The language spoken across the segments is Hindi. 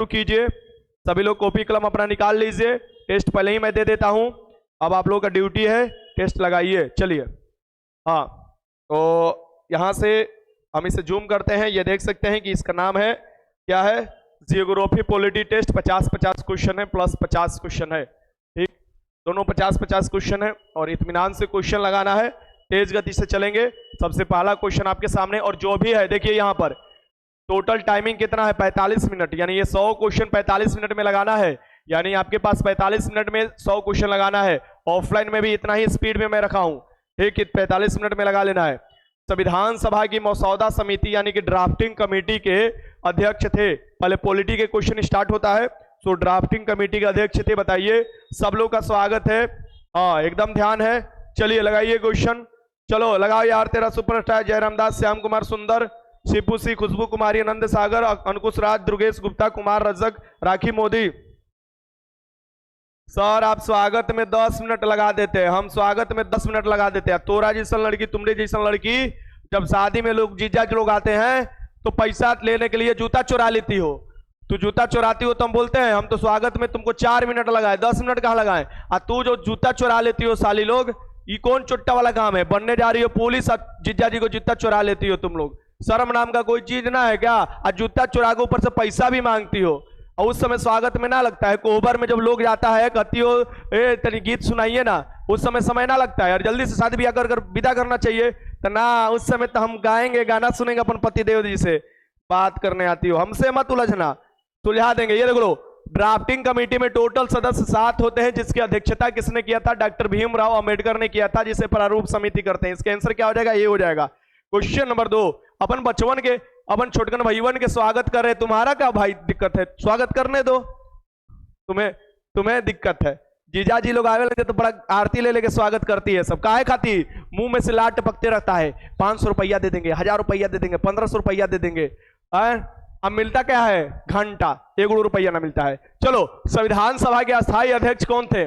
शुरू कीजिए। सभी लोग कॉपी कलम अपना निकाल लीजिए। टेस्ट पहले ही मैं दे देता हूं, अब आप लोगों का ड्यूटी है टेस्ट लगाइए। चलिए, हाँ, तो यहां से हम इसे जूम करते हैं। ये देख सकते हैं कि इसका नाम है क्या है, जियोग्राफी पॉलिटी टेस्ट। 50-50 क्वेश्चन है, प्लस 50 क्वेश्चन है। ठीक, दोनों 50-50 क्वेश्चन है और इत्मीनान से क्वेश्चन लगाना है। तेज गति से चलेंगे। सबसे पहला क्वेश्चन आपके सामने, और जो भी है देखिए यहाँ पर टोटल टाइमिंग कितना है, 45 मिनट। यानी ये 100 क्वेश्चन 45 मिनट में लगाना है। यानी आपके पास 45 मिनट में 100 क्वेश्चन लगाना है। ऑफलाइन में भी इतना ही स्पीड में मैं रखा हूं, ठीक, 45 मिनट में लगा लेना है। संविधान सभा की मसौदा समिति यानी कि ड्राफ्टिंग कमेटी के अध्यक्ष थे। पहले पॉलिटी के क्वेश्चन स्टार्ट होता है, तो ड्राफ्टिंग कमेटी के अध्यक्ष थे, बताइए। सब लोग का स्वागत है, हाँ एकदम ध्यान है। चलिए लगाइए क्वेश्चन, चलो लगाओ यार। तेरा सुपरस्टार जयराम दास, श्याम कुमार सुंदर, शिपू सी, खुशबू कुमारी, आनंद सागर, अंकुश राज, दुर्गेश गुप्ता, कुमार रजक, राखी मोदी। सर आप स्वागत में 10 मिनट लगा देते हैं, हम स्वागत में 10 मिनट लगा देते हैं। तोरा जैसा लड़की, तुमने जैसा लड़की, जब शादी में लोग जीजा लोग आते हैं तो पैसा लेने के लिए जूता चुरा लेती हो। तू जूता चुराती हो तो हम बोलते हैं हम तो स्वागत में तुमको 4 मिनट लगाए, 10 मिनट कहाँ लगाए। और तू जो जूता चुरा लेती हो साली लोग, ये कौन चुट्टा वाला काम है। बनने जा रही हो पुलिस, जीजा जी को जूता चुरा लेती हो तुम लोग। शर्म नाम का कोई चीज ना है क्या। और जूता चुरा के ऊपर से पैसा भी मांगती हो, और उस समय स्वागत में ना लगता है। कोहबर में जब लोग जाता है कहती हो ए तेरी गीत सुनाइए ना, उस समय ना लगता है। और जल्दी से शादी ब्याह कर विदा करना चाहिए तो ना, उस समय तो हम गाएंगे, गाना सुनेंगे अपन पति देव जी से। बात करने आती हो, हमसे मत उलझना, सुलझा देंगे। ये देख लो, ड्राफ्टिंग कमेटी में टोटल सदस्य 7 होते हैं, जिसकी अध्यक्षता किसने किया था, डॉक्टर भीमराव अंबेडकर ने किया था, जिसे प्रारूप समिति करते हैं। इसका आंसर क्या हो जाएगा, ये हो जाएगा। क्वेश्चन नंबर 2, अपन बचवन के, अपन छोटकन भाईवन के स्वागत कर रहे, तुम्हारा क्या भाई दिक्कत है, स्वागत करने दो। तुम्हें दिक्कत है। जीजा जी लोग आवे लगे तो बड़ा आरती ले लेके स्वागत करती है सब, काहे खाती, मुंह में से लाट टपकते रहता है। 500 रुपया दे देंगे, 1000 रुपया दे देंगे, 1500 रुपया दे देंगे। अब मिलता क्या है, घंटा, 1 रुपया ना मिलता है। चलो, संविधान सभा के अस्थायी अध्यक्ष कौन थे,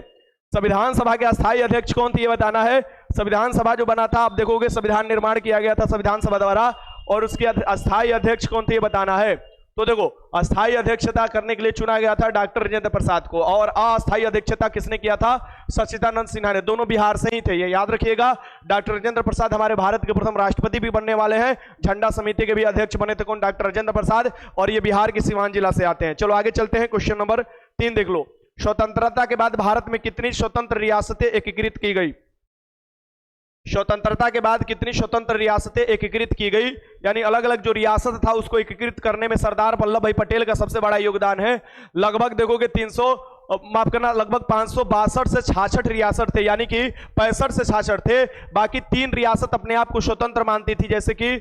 संविधान सभा के अस्थायी अध्यक्ष कौन थे ये बताना है। संविधान सभा जो बना था, आप देखोगे संविधान निर्माण किया गया था संविधान सभा द्वारा, और उसके अस्थायी अध्यक्ष कौन थे ये बताना है। तो देखो, अस्थायी अध्यक्षता करने के लिए चुना गया था डॉक्टर राजेंद्र प्रसाद को, और अस्थायी अध्यक्षता किसने किया था, सच्चिदानंद सिन्हा ने। दोनों बिहार से ही थे, ये याद रखिएगा। डॉक्टर राजेंद्र प्रसाद हमारे भारत के प्रथम राष्ट्रपति भी बनने वाले हैं। झंडा समिति के भी अध्यक्ष बने थे कौन, डॉक्टर राजेंद्र प्रसाद, और ये बिहार के सिवान जिला से आते हैं। चलो आगे चलते हैं, क्वेश्चन नंबर 3 देख लो। स्वतंत्रता के बाद भारत में कितनी स्वतंत्र रियासतें एकीकृत की गई, स्वतंत्रता के बाद कितनी स्वतंत्र रियासतें एकीकृत की गई, यानी अलग अलग जो रियासत था उसको एकीकृत करने में सरदार वल्लभ भाई पटेल का सबसे बड़ा योगदान है। लगभग देखोगे 300, माफ करना, लगभग 562 से 66 रियासत थे, यानी कि 65 से 66 थे। बाकी 3 रियासत अपने आप को स्वतंत्र मानती थी, जैसे कि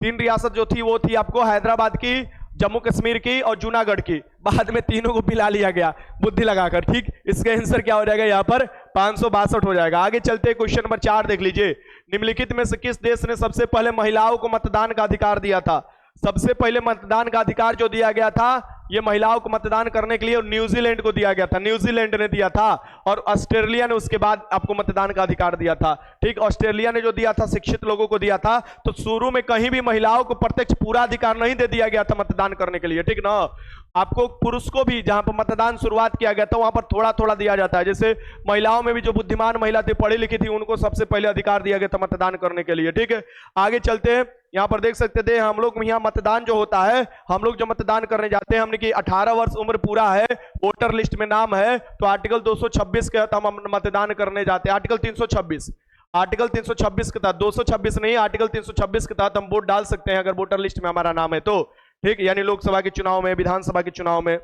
3 रियासत जो थी वो थी आपको हैदराबाद की, जम्मू कश्मीर की और जूनागढ़ की। बाद में तीनों को मिला लिया गया बुद्धि लगाकर, ठीक। इसका आंसर क्या हो जाएगा यहाँ पर, 562 हो जाएगा। आगे चलते हैं, क्वेश्चन नंबर 4 देख लीजिए। निम्नलिखित में से किस देश ने सबसे पहले महिलाओं को मतदान का अधिकार दिया था। सबसे पहले मतदान का अधिकार जो दिया गया था, ये महिलाओं को मतदान करने के लिए न्यूजीलैंड को दिया गया था, न्यूजीलैंड ने दिया था। और ऑस्ट्रेलिया ने उसके बाद आपको मतदान का अधिकार दिया था, ठीक। ऑस्ट्रेलिया ने जो दिया था शिक्षित लोगों को दिया था। तो शुरू में कहीं भी महिलाओं को प्रत्यक्ष पूरा अधिकार नहीं दे दिया गया था मतदान करने के लिए, ठीक ना। आपको पुरुष को भी जहां पर मतदान शुरुआत किया गया था वहां पर थोड़ा थोड़ा दिया जाता है। जैसे महिलाओं में भी जो बुद्धिमान महिला थी, पढ़ी लिखी थी, उनको सबसे पहले अधिकार दिया गया था मतदान करने के लिए, ठीक है। आगे चलते हैं, यहां पर देख सकते थे हम लोग, यहाँ मतदान जो होता है, हम लोग जो मतदान करने जाते हैं, हमने कि 18 वर्ष उम्र पूरा है, वोटर लिस्ट में नाम है, तो आर्टिकल 226 के तहत हम मतदान करने जाते हैं। आर्टिकल 326 के तहत, 226 नहीं, आर्टिकल 326 के तहत हम वोट डाल सकते हैं अगर वोटर लिस्ट में हमारा नाम है तो, ठीक। यानी लोकसभा के चुनाव में, विधानसभा के चुनाव में।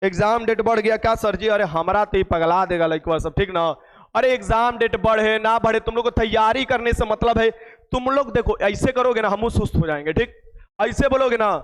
एग्जाम डेट बढ़ गया क्या सर जी, अरे हमारा तो ही पगला देगा लड़का सब, ठीक ना। अरे एग्जाम डेट बढ़े ना बढ़े, तुम लोग को तैयारी करने से मतलब है। तुम लोग देखो, ऐसे करोगे ना हम सुस्त हो जाएंगे, ठीक। ऐसे बोलोगे ना,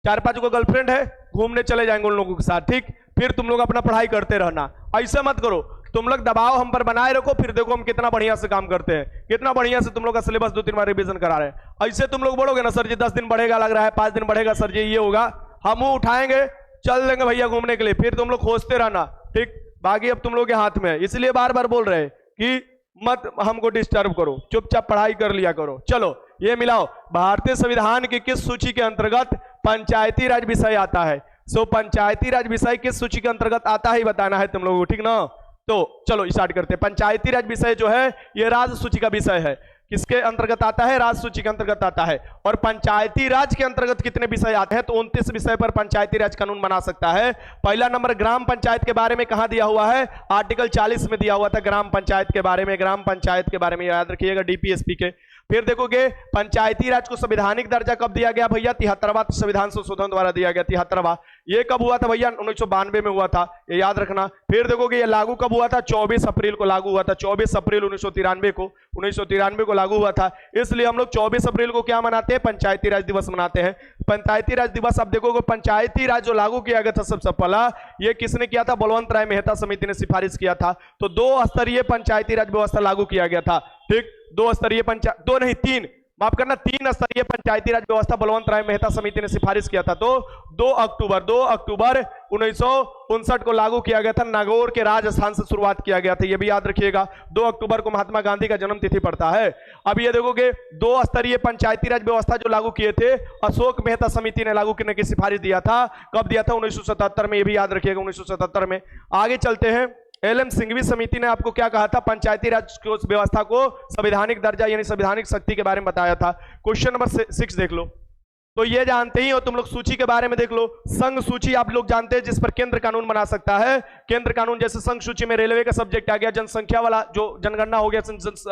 4-5 को गर्लफ्रेंड है, घूमने चले जाएंगे उन लोगों के साथ, ठीक। फिर तुम लोग अपना पढ़ाई करते रहना, ऐसा मत करो। तुम लोग दबाव हम पर बनाए रखो, फिर देखो हम कितना बढ़िया से काम करते हैं, कितना बढ़िया से तुम लोग का सिलेबस 2-3 बार रिवीजन करा रहे हैं। ऐसे तुम लोग बोलोगे ना सर जी 10 दिन बढ़ेगा लग रहा है, 5 दिन बढ़ेगा सर जी, ये होगा, हम उठाएंगे, चल देंगे भैया घूमने के लिए, फिर तुम लोग खोजते रहना, ठीक। बाकी अब तुम लोग के हाथ में है, इसलिए बार बार बोल रहे हैं कि मत हमको डिस्टर्ब करो, चुपचाप पढ़ाई कर लिया करो। चलो ये मिलाओ, भारतीय संविधान की किस सूची के अंतर्गत पंचायती राज विषय आता है? सो पंचायती राज विषय किस सूची के अंतर्गत आता है बताना है तुम लोगों को, ठीक ना। तो चलो स्टार्ट करते हैं। पंचायती राज विषय जो है ये राज्य सूची का विषय है। किसके अंतर्गत आता है? राज्य सूची के अंतर्गत आता है। और पंचायती राज के अंतर्गत कितने विषय आते हैं? तो 29 विषय पर पंचायती राज कानून बना सकता है। पहला नंबर ग्राम पंचायत के बारे में कहां दिया हुआ है? आर्टिकल 40 में दिया हुआ था ग्राम पंचायत के बारे में। ग्राम पंचायत के बारे में याद रखिएगा, डीपीएसपी के। फिर देखोगे पंचायती राज को संवैधानिक दर्जा कब दिया गया भैया? 73वां संविधान संशोधन द्वारा दिया गया, 73वां। ये कब हुआ था भैया? 1992 में हुआ था, ये याद रखना। फिर देखोगे ये लागू कब हुआ था? 24 अप्रैल को लागू हुआ था, 24 अप्रैल 1993 को लागू हुआ था। इसलिए हम लोग 24 अप्रैल को क्या मनाते हैं? पंचायती राज दिवस मनाते हैं। पंचायती राज दिवस अब देखोगे पंचायती राज जो लागू किया गया था सबसे पहला, ये किसने किया था? बलवंत राय मेहता समिति ने सिफारिश किया था। तो 2 स्तरीय पंचायती राज व्यवस्था लागू किया गया था, ठीक। 2 स्तरीय पंचायत, 2 नहीं 3, माफ करना, 3 स्तरीय पंचायती राज व्यवस्था बलवंत राय मेहता समिति ने सिफारिश किया था। तो 2 अक्टूबर 1959 को लागू किया गया था। नागौर के राजस्थान से शुरुआत किया गया था, ये भी याद रखिएगा। 2 अक्टूबर को महात्मा गांधी का जन्म तिथि पड़ता है। अब ये देखोगे 2 स्तरीय पंचायती राज व्यवस्था जो लागू किए थे, अशोक मेहता समिति ने लागू करने की सिफारिश दिया था। कब दिया था? 1977 में, ये भी याद रखिएगा, 1977 में। आगे चलते हैं। एल.एम. सिंघवी समिति ने आपको क्या कहा था? पंचायती राज व्यवस्था को संवैधानिक दर्जा यानी संवैधानिक शक्ति के बारे में बताया था। क्वेश्चन नंबर 6 देख लो। तो ये जानते ही हो तुम लोग, सूची के बारे में देख लो। संघ सूची आप लोग जानते हैं जिस पर केंद्र कानून बना सकता है। केंद्र कानून जैसे संघ सूची में रेलवे का सब्जेक्ट आ गया, जनसंख्या वाला जो जनगणना हो गया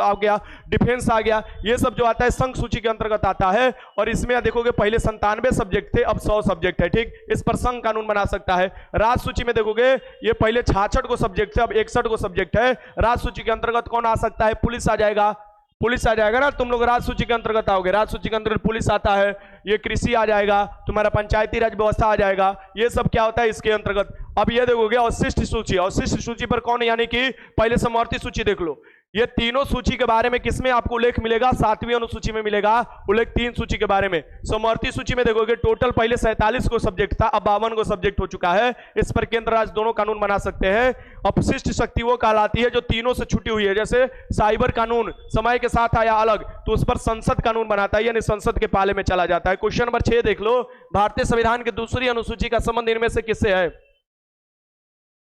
आ गया, डिफेंस आ गया, ये सब जो आता है संघ सूची के अंतर्गत आता है। और इसमें देखोगे पहले 97 सब्जेक्ट थे, अब 100 सब्जेक्ट है, ठीक। इस पर संघ कानून बना सकता है। राज्य सूची में देखोगे ये पहले 66 को सब्जेक्ट थे, अब 61 को सब्जेक्ट है। राज्य सूची के अंतर्गत कौन आ सकता है? पुलिस आ जाएगा, पुलिस आ जाएगा ना, तुम लोग राज्य सूची के अंतर्गत आओगे। राज्य सूची के अंतर्गत पुलिस आता है, ये कृषि आ जाएगा, तुम्हारा पंचायती राज व्यवस्था आ जाएगा, ये सब क्या होता है इसके अंतर्गत। अब ये देखोगे अवशिष्ट सूची, अवशिष्ट सूची पर कौन, यानी कि पहले समवर्ती सूची देख लो। ये तीनों सूची के बारे में किसमें आपको उल्लेख मिलेगा? 7वीं अनुसूची में मिलेगा उल्लेख, 3 सूची के बारे में। समवर्ती सूची में देखोगे टोटल पहले 47 को सब्जेक्ट था, अब 52 को सब्जेक्ट हो चुका है। इस पर केंद्र राज्य दोनों कानून बना सकते हैं। अपशिष्ट शक्ति वो कहलाती है जो तीनों से छुटी हुई है। जैसे साइबर कानून समय के साथ आया अलग, तो उस पर संसद कानून बनाता है, यानी संसद के पाले में चला जाता है। क्वेश्चन नंबर 6 देख लो। भारतीय संविधान की दूसरी अनुसूची का संबंध इनमें से किससे है?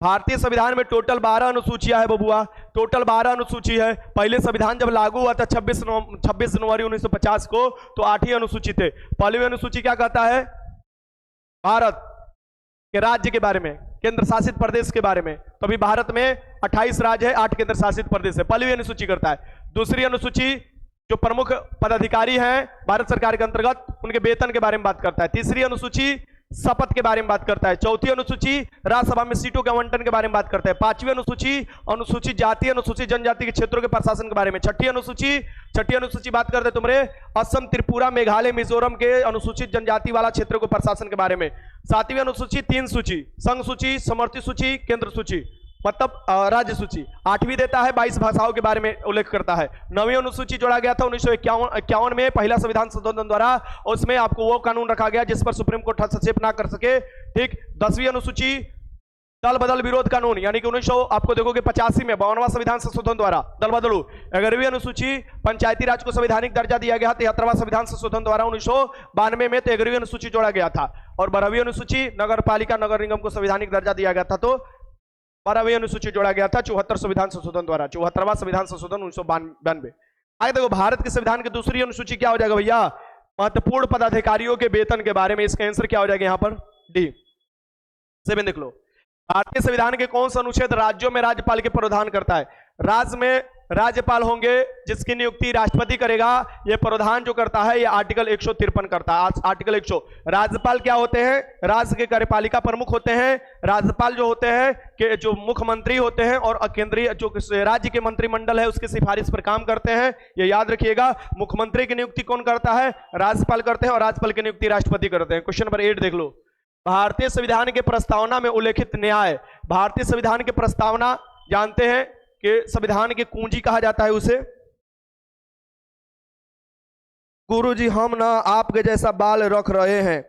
भारतीय संविधान में टोटल 12 अनुसूचियां है बबुआ, टोटल 12 अनुसूची है। पहले संविधान जब लागू हुआ था 26 जनवरी 1950 को, तो 8 अनुसूची थे। पहली अनुसूची क्या कहता है? भारत के राज्य के बारे में, केंद्र शासित प्रदेश के बारे में। तो अभी भारत में 28 राज्य है, 8 केंद्र शासित प्रदेश है। पहली अनुसूची करता है। दूसरी अनुसूची जो प्रमुख पदाधिकारी हैं भारत सरकार के अंतर्गत, उनके वेतन के बारे में बात करता है। तीसरी अनुसूची शपथ के बारे में बात करता है। चौथी अनुसूची राज्यसभा में सीटों के आवंटन के बारे में बात करता है। 5वीं अनुसूची जाति अनुसूची जनजाति के क्षेत्रों के प्रशासन के बारे में। छठी अनुसूची बात करते हैं तुम्हारे असम, त्रिपुरा, मेघालय, मिजोरम के अनुसूचित जनजाति वाला क्षेत्रों के प्रशासन के बारे में। 7वीं अनुसूची 3 सूची, संघ सूची, समवर्ती सूची, केंद्र सूची, मतलब राज्य सूची। 8वीं देता है 22 भाषाओं के बारे में उल्लेख करता है। 9वीं अनुसूची जोड़ा गया था 1951 में पहला संविधान संशोधन द्वारा, उसमें आपको वो कानून रखा गया जिस पर सुप्रीम कोर्ट हस्तक्षेप ना कर सके, ठीक। 10वीं अनुसूची दल बदल विरोध कानून, यानी कि 1900 आपको देखोगे 85 में 52वां संविधान संशोधन द्वारा दल बदलू। 11वीं अनुसूची पंचायती राज को संवैधानिक दर्जा दिया गया, 73वां संविधान संशोधन द्वारा 1992 में, तो 11वीं अनुसूची जोड़ा गया था। और 12वीं अनुसूची नगर पालिका नगर निगम को संवैधानिक दर्जा दिया गया था, तो 12वीं अनुसूची जोड़ा गया था 74 संविधान संशोधन द्वारा, 74वां संविधान संशोधन 1992। आगे देखो भारत के संविधान की दूसरी अनुसूची क्या हो जाएगा भैया? महत्वपूर्ण पदाधिकारियों के वेतन के बारे में। इसका आंसर क्या हो जाएगा यहाँ पर? डी 7 देख लो। भारतीय संविधान के कौन सा अनुच्छेद राज्यों में राज्यपाल के प्रावधान करता है? राज्य में राज्यपाल होंगे जिसकी नियुक्ति राष्ट्रपति करेगा, यह प्रावधान जो करता है ये आर्टिकल 153 करता है। आर्टिकल 100। राज्यपाल क्या होते हैं? राज्य के कार्यपालिका प्रमुख होते हैं। राज्यपाल जो होते हैं कि जो मुख्यमंत्री होते हैं और केंद्रीय जो राज्य के मंत्रिमंडल है उसकी सिफारिश पर काम करते हैं, ये याद रखिएगा। मुख्यमंत्री की नियुक्ति कौन करता है? राज्यपाल करते हैं, और राज्यपाल की नियुक्ति राष्ट्रपति करते हैं। क्वेश्चन नंबर 8 देख लो। भारतीय संविधान के प्रस्तावना में उल्लेखित न्याय। भारतीय संविधान की प्रस्तावना जानते हैं कि संविधान की कुंजी कहा जाता है उसे। गुरुजी हम ना आपके जैसा बाल रख रहे हैं,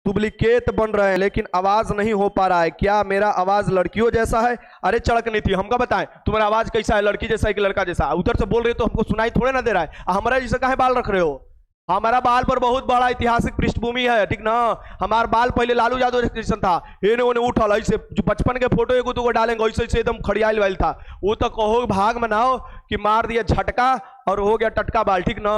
डुप्लीकेट बन रहे हैं लेकिन आवाज नहीं हो पा रहा है, क्या मेरा आवाज लड़कियों जैसा है? अरे चड़क नहीं थी, हमका बताएं तुम्हारा आवाज कैसा है, लड़की जैसा है कि लड़का जैसा? उधर से बोल रहे हो तो हमको सुनाई थोड़े ना दे रहा है। हमारा जैसा काहे बाल रख रहे हो? हमारा बाल पर बहुत बड़ा ऐतिहासिक पृष्ठभूमि है, ठीक ना? हमारा बाल पहले लालू यादव जैसा था, इन्हें उन्हें उठल ऐसे, जो बचपन के फोटो एगो दूगो डालेंगे ऐसे ऐसे एकदम खड़ियाल वाल था, वो तो कहो भाग मनाओ कि मार दिया झटका और हो गया टटका बाल, ठीक ना?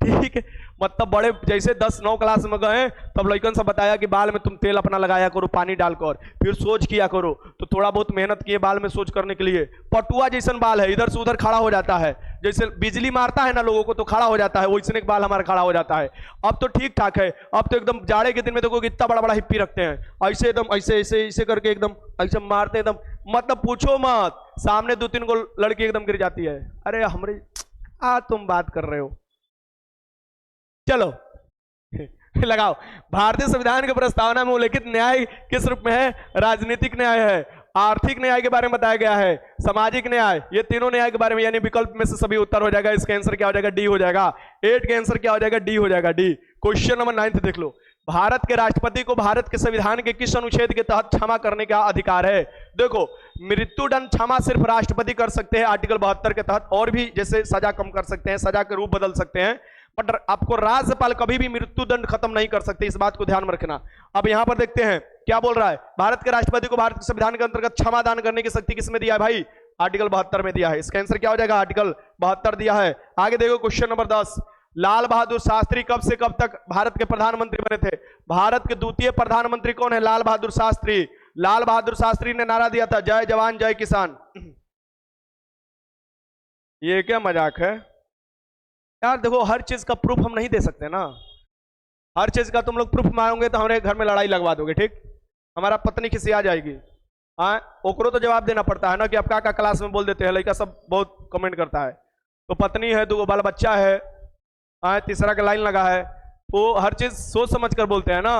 ठीक है, मतलब बड़े जैसे 10-9 क्लास में गए तब लड़कन से बताया कि बाल में तुम तेल अपना लगाया करो पानी डालकर, फिर सोच किया करो, तो थोड़ा बहुत मेहनत किए बाल में सोच करने के लिए। पटुआ जैसन बाल है, इधर से उधर खड़ा हो जाता है, जैसे बिजली मारता है ना लोगों को तो खड़ा हो जाता है, वैसे एक बाल हमारा खड़ा हो जाता है। अब तो ठीक ठाक है, अब तो एकदम जाड़े के दिन में तो कोई इतना बड़ा बड़ा हिप्पी रखते हैं, ऐसे एकदम ऐसे ऐसे ऐसे करके एकदम ऐसे मारते एकदम, मतलब पूछो मत, सामने 2-3 को लड़की एकदम गिर जाती है। अरे हमारे तुम बात कर रहे हो, चलो लगाओ। भारतीय संविधान की प्रस्तावना में उल्लेखित न्याय किस रूप में है? राजनीतिक न्याय है, आर्थिक न्याय के बारे में बताया गया है, सामाजिक न्याय, ये तीनों न्याय के बारे में, यानी विकल्प में से सभी उत्तर हो जाएगा। इसका आंसर क्या हो जाएगा? डी हो जाएगा। 8 का आंसर क्या हो जाएगा? डी हो जाएगा, डी। क्वेश्चन नंबर 9 देख लो, भारत के राष्ट्रपति को भारत के संविधान के किस अनुच्छेद के तहत क्षमा करने का अधिकार है? देखो, मृत्युदंड क्षमा सिर्फ राष्ट्रपति कर सकते हैं आर्टिकल 72 के तहत, और भी जैसे सजा कम कर सकते हैं, सजा के रूप बदल सकते हैं, बट आपको राज्यपाल कभी भी मृत्युदंड खत्म नहीं कर सकते, इस बात को ध्यान में रखना। अब यहां पर देखते हैं क्या बोल रहा है, भारत के राष्ट्रपति को भारत के संविधान के अंतर्गत क्षमा दान करने की शक्ति किसमें दिया है भाई? आर्टिकल 72 में दिया है। इसका आंसर क्या हो जाएगा? आर्टिकल 72 दिया है। आगे देखो क्वेश्चन नंबर 10, लाल बहादुर शास्त्री कब से कब तक भारत के प्रधानमंत्री बने थे? भारत के द्वितीय प्रधानमंत्री कौन है? लाल बहादुर शास्त्री। लाल बहादुर शास्त्री ने नारा दिया था, जय जवान जय किसान। ये क्या मजाक है यार? देखो, हर चीज का प्रूफ हम नहीं दे सकते ना, हर चीज का तुम लोग प्रूफ मांगोगे तो हमारे घर में लड़ाई लगवा दोगे, ठीक? हमारा पत्नी खिसिया जाएगी। हाँ, ओकरो तो जवाब देना पड़ता है ना कि आप क्या क्लास में बोल देते हैं, लड़का सब बहुत कमेंट करता है। तो पत्नी है, 2 बाल बच्चा है, हाँ, तीसरा का लाइन लगा है, वो हर चीज सोच समझ कर बोलते हैं ना।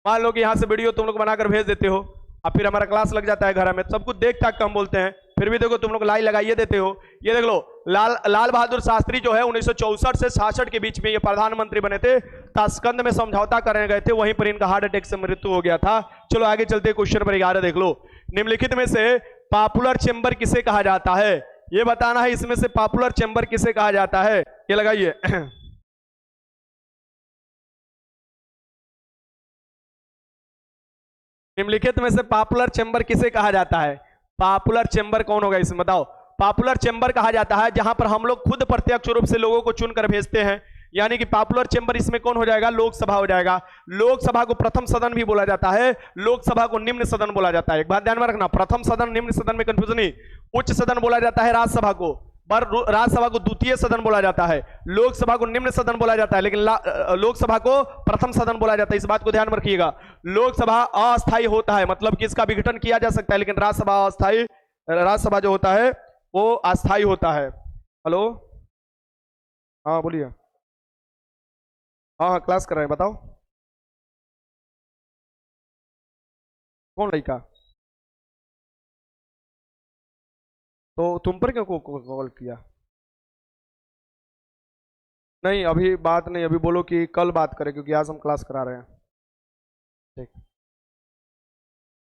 मान लो कि यहाँ से वीडियो तुम लोग बनाकर भेज देते हो, अब फिर हमारा क्लास लग जाता है घर में, सब कुछ देख टाक कर हम बोलते हैं, फिर भी देखो तुम लोग लाइन लगाइए देते हो। ये देख लो, लाल बहादुर शास्त्री जो है 1964 से 66 के बीच में ये प्रधानमंत्री बने थे, ताशकंद में समझौता करने गए थे, वहीं पर इनका हार्ट अटैक से मृत्यु हो गया था। चलो आगे चलते, क्वेश्चन नंबर 11 देख लो, निम्नलिखित में से पॉपुलर चेंबर किसे कहा जाता है? ये बताना है, इसमें से पॉपुलर चेंबर किसे कहा जाता है? ये लगाइए। निम्नलिखित में से पॉपुलर चेंबर किसे कहा जाता है? पॉपुलर चेंबर कौन होगा इसमें बताओ? पॉपुलर चेंबर कहा जाता है जहां पर हम लोग खुद प्रत्यक्ष रूप से लोगों को चुनकर भेजते हैं, यानी कि पॉपुलर चेंबर इसमें कौन हो जाएगा? लोकसभा हो जाएगा। लोकसभा को प्रथम सदन भी बोला जाता है, लोकसभा को निम्न सदन बोला जाता है। एक बात ध्यान में रखना, प्रथम सदन निम्न सदन में कंफ्यूजन नहीं। उच्च सदन बोला जाता है राज्यसभा को, पर राज्यसभा को द्वितीय सदन बोला जाता है, लोकसभा को निम्न सदन बोला जाता है, लेकिन लोकसभा को प्रथम सदन बोला जाता है। इस बात को ध्यान में रखिएगा। लोकसभा अस्थायी होता है, मतलब कि इसका विघटन किया जा सकता है, लेकिन राज्यसभा अस्थायी, राज्यसभा जो होता है वो अस्थायी होता है। हेलो, हाँ बोलिए। हाँ हाँ, क्लास कर रहे हैं, बताओ कौन लड़का? तो तुम पर क्यों कॉल किया? नहीं अभी बात नहीं, अभी बोलो कि कल बात करें, क्योंकि आज हम क्लास करा रहे हैं। ठीक,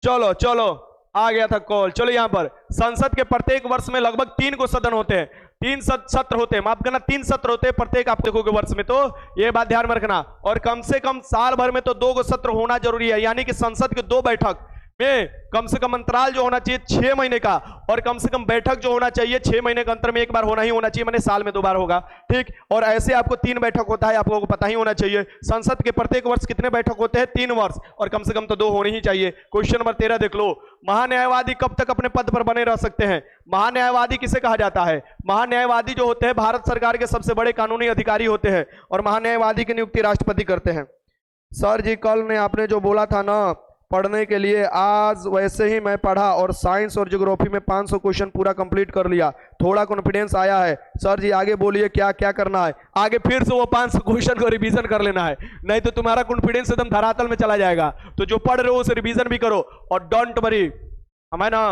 चलो चलो, आ गया था कॉल। चलो यहाँ पर संसद के प्रत्येक वर्ष में लगभग 3 को सदन होते हैं, 3 सत्र होते हैं, माफ करना 3 सत्र होते हैं प्रत्येक, आप देखोगे वर्ष में, तो ये बात ध्यान में रखना। और कम से कम साल भर में तो 2 को सत्र होना जरूरी है, यानी कि संसद की 2 बैठक में कम से कम अंतराल जो होना चाहिए 6 महीने का, और कम से कम बैठक जो होना चाहिए 6 महीने के अंतर में 1 बार होना ही होना चाहिए, मैंने साल में 2 बार होगा, ठीक। और ऐसे आपको 3 बैठक होता है, आपको पता ही होना चाहिए। संसद के प्रत्येक वर्ष कितने बैठक होते हैं? 3 वर्ष, और कम से कम तो 2 होनी ही चाहिए। क्वेश्चन नंबर 13 देख लो, महान्यायवादी कब तक अपने पद पर बने रह सकते हैं? महान्यायवादी किसे कहा जाता है? महान्यायवादी जो होते हैं भारत सरकार के सबसे बड़े कानूनी अधिकारी होते हैं, और महान्यायवादी की नियुक्ति राष्ट्रपति करते हैं। सर जी कल ने आपने जो बोला था ना पढ़ने के लिए, आज वैसे ही मैं पढ़ा और साइंस और ज्योग्राफी में 500 क्वेश्चन पूरा कंप्लीट कर लिया, थोड़ा कॉन्फिडेंस आया है। सर जी आगे बोलिए क्या क्या करना है? आगे फिर से वो 500 क्वेश्चन को रिवीजन कर लेना है, नहीं तो तुम्हारा कॉन्फिडेंस एकदम धरातल में चला जाएगा। तो जो पढ़ रहे हो उसे रिवीजन भी करो, और डोंट वरी, हमें ना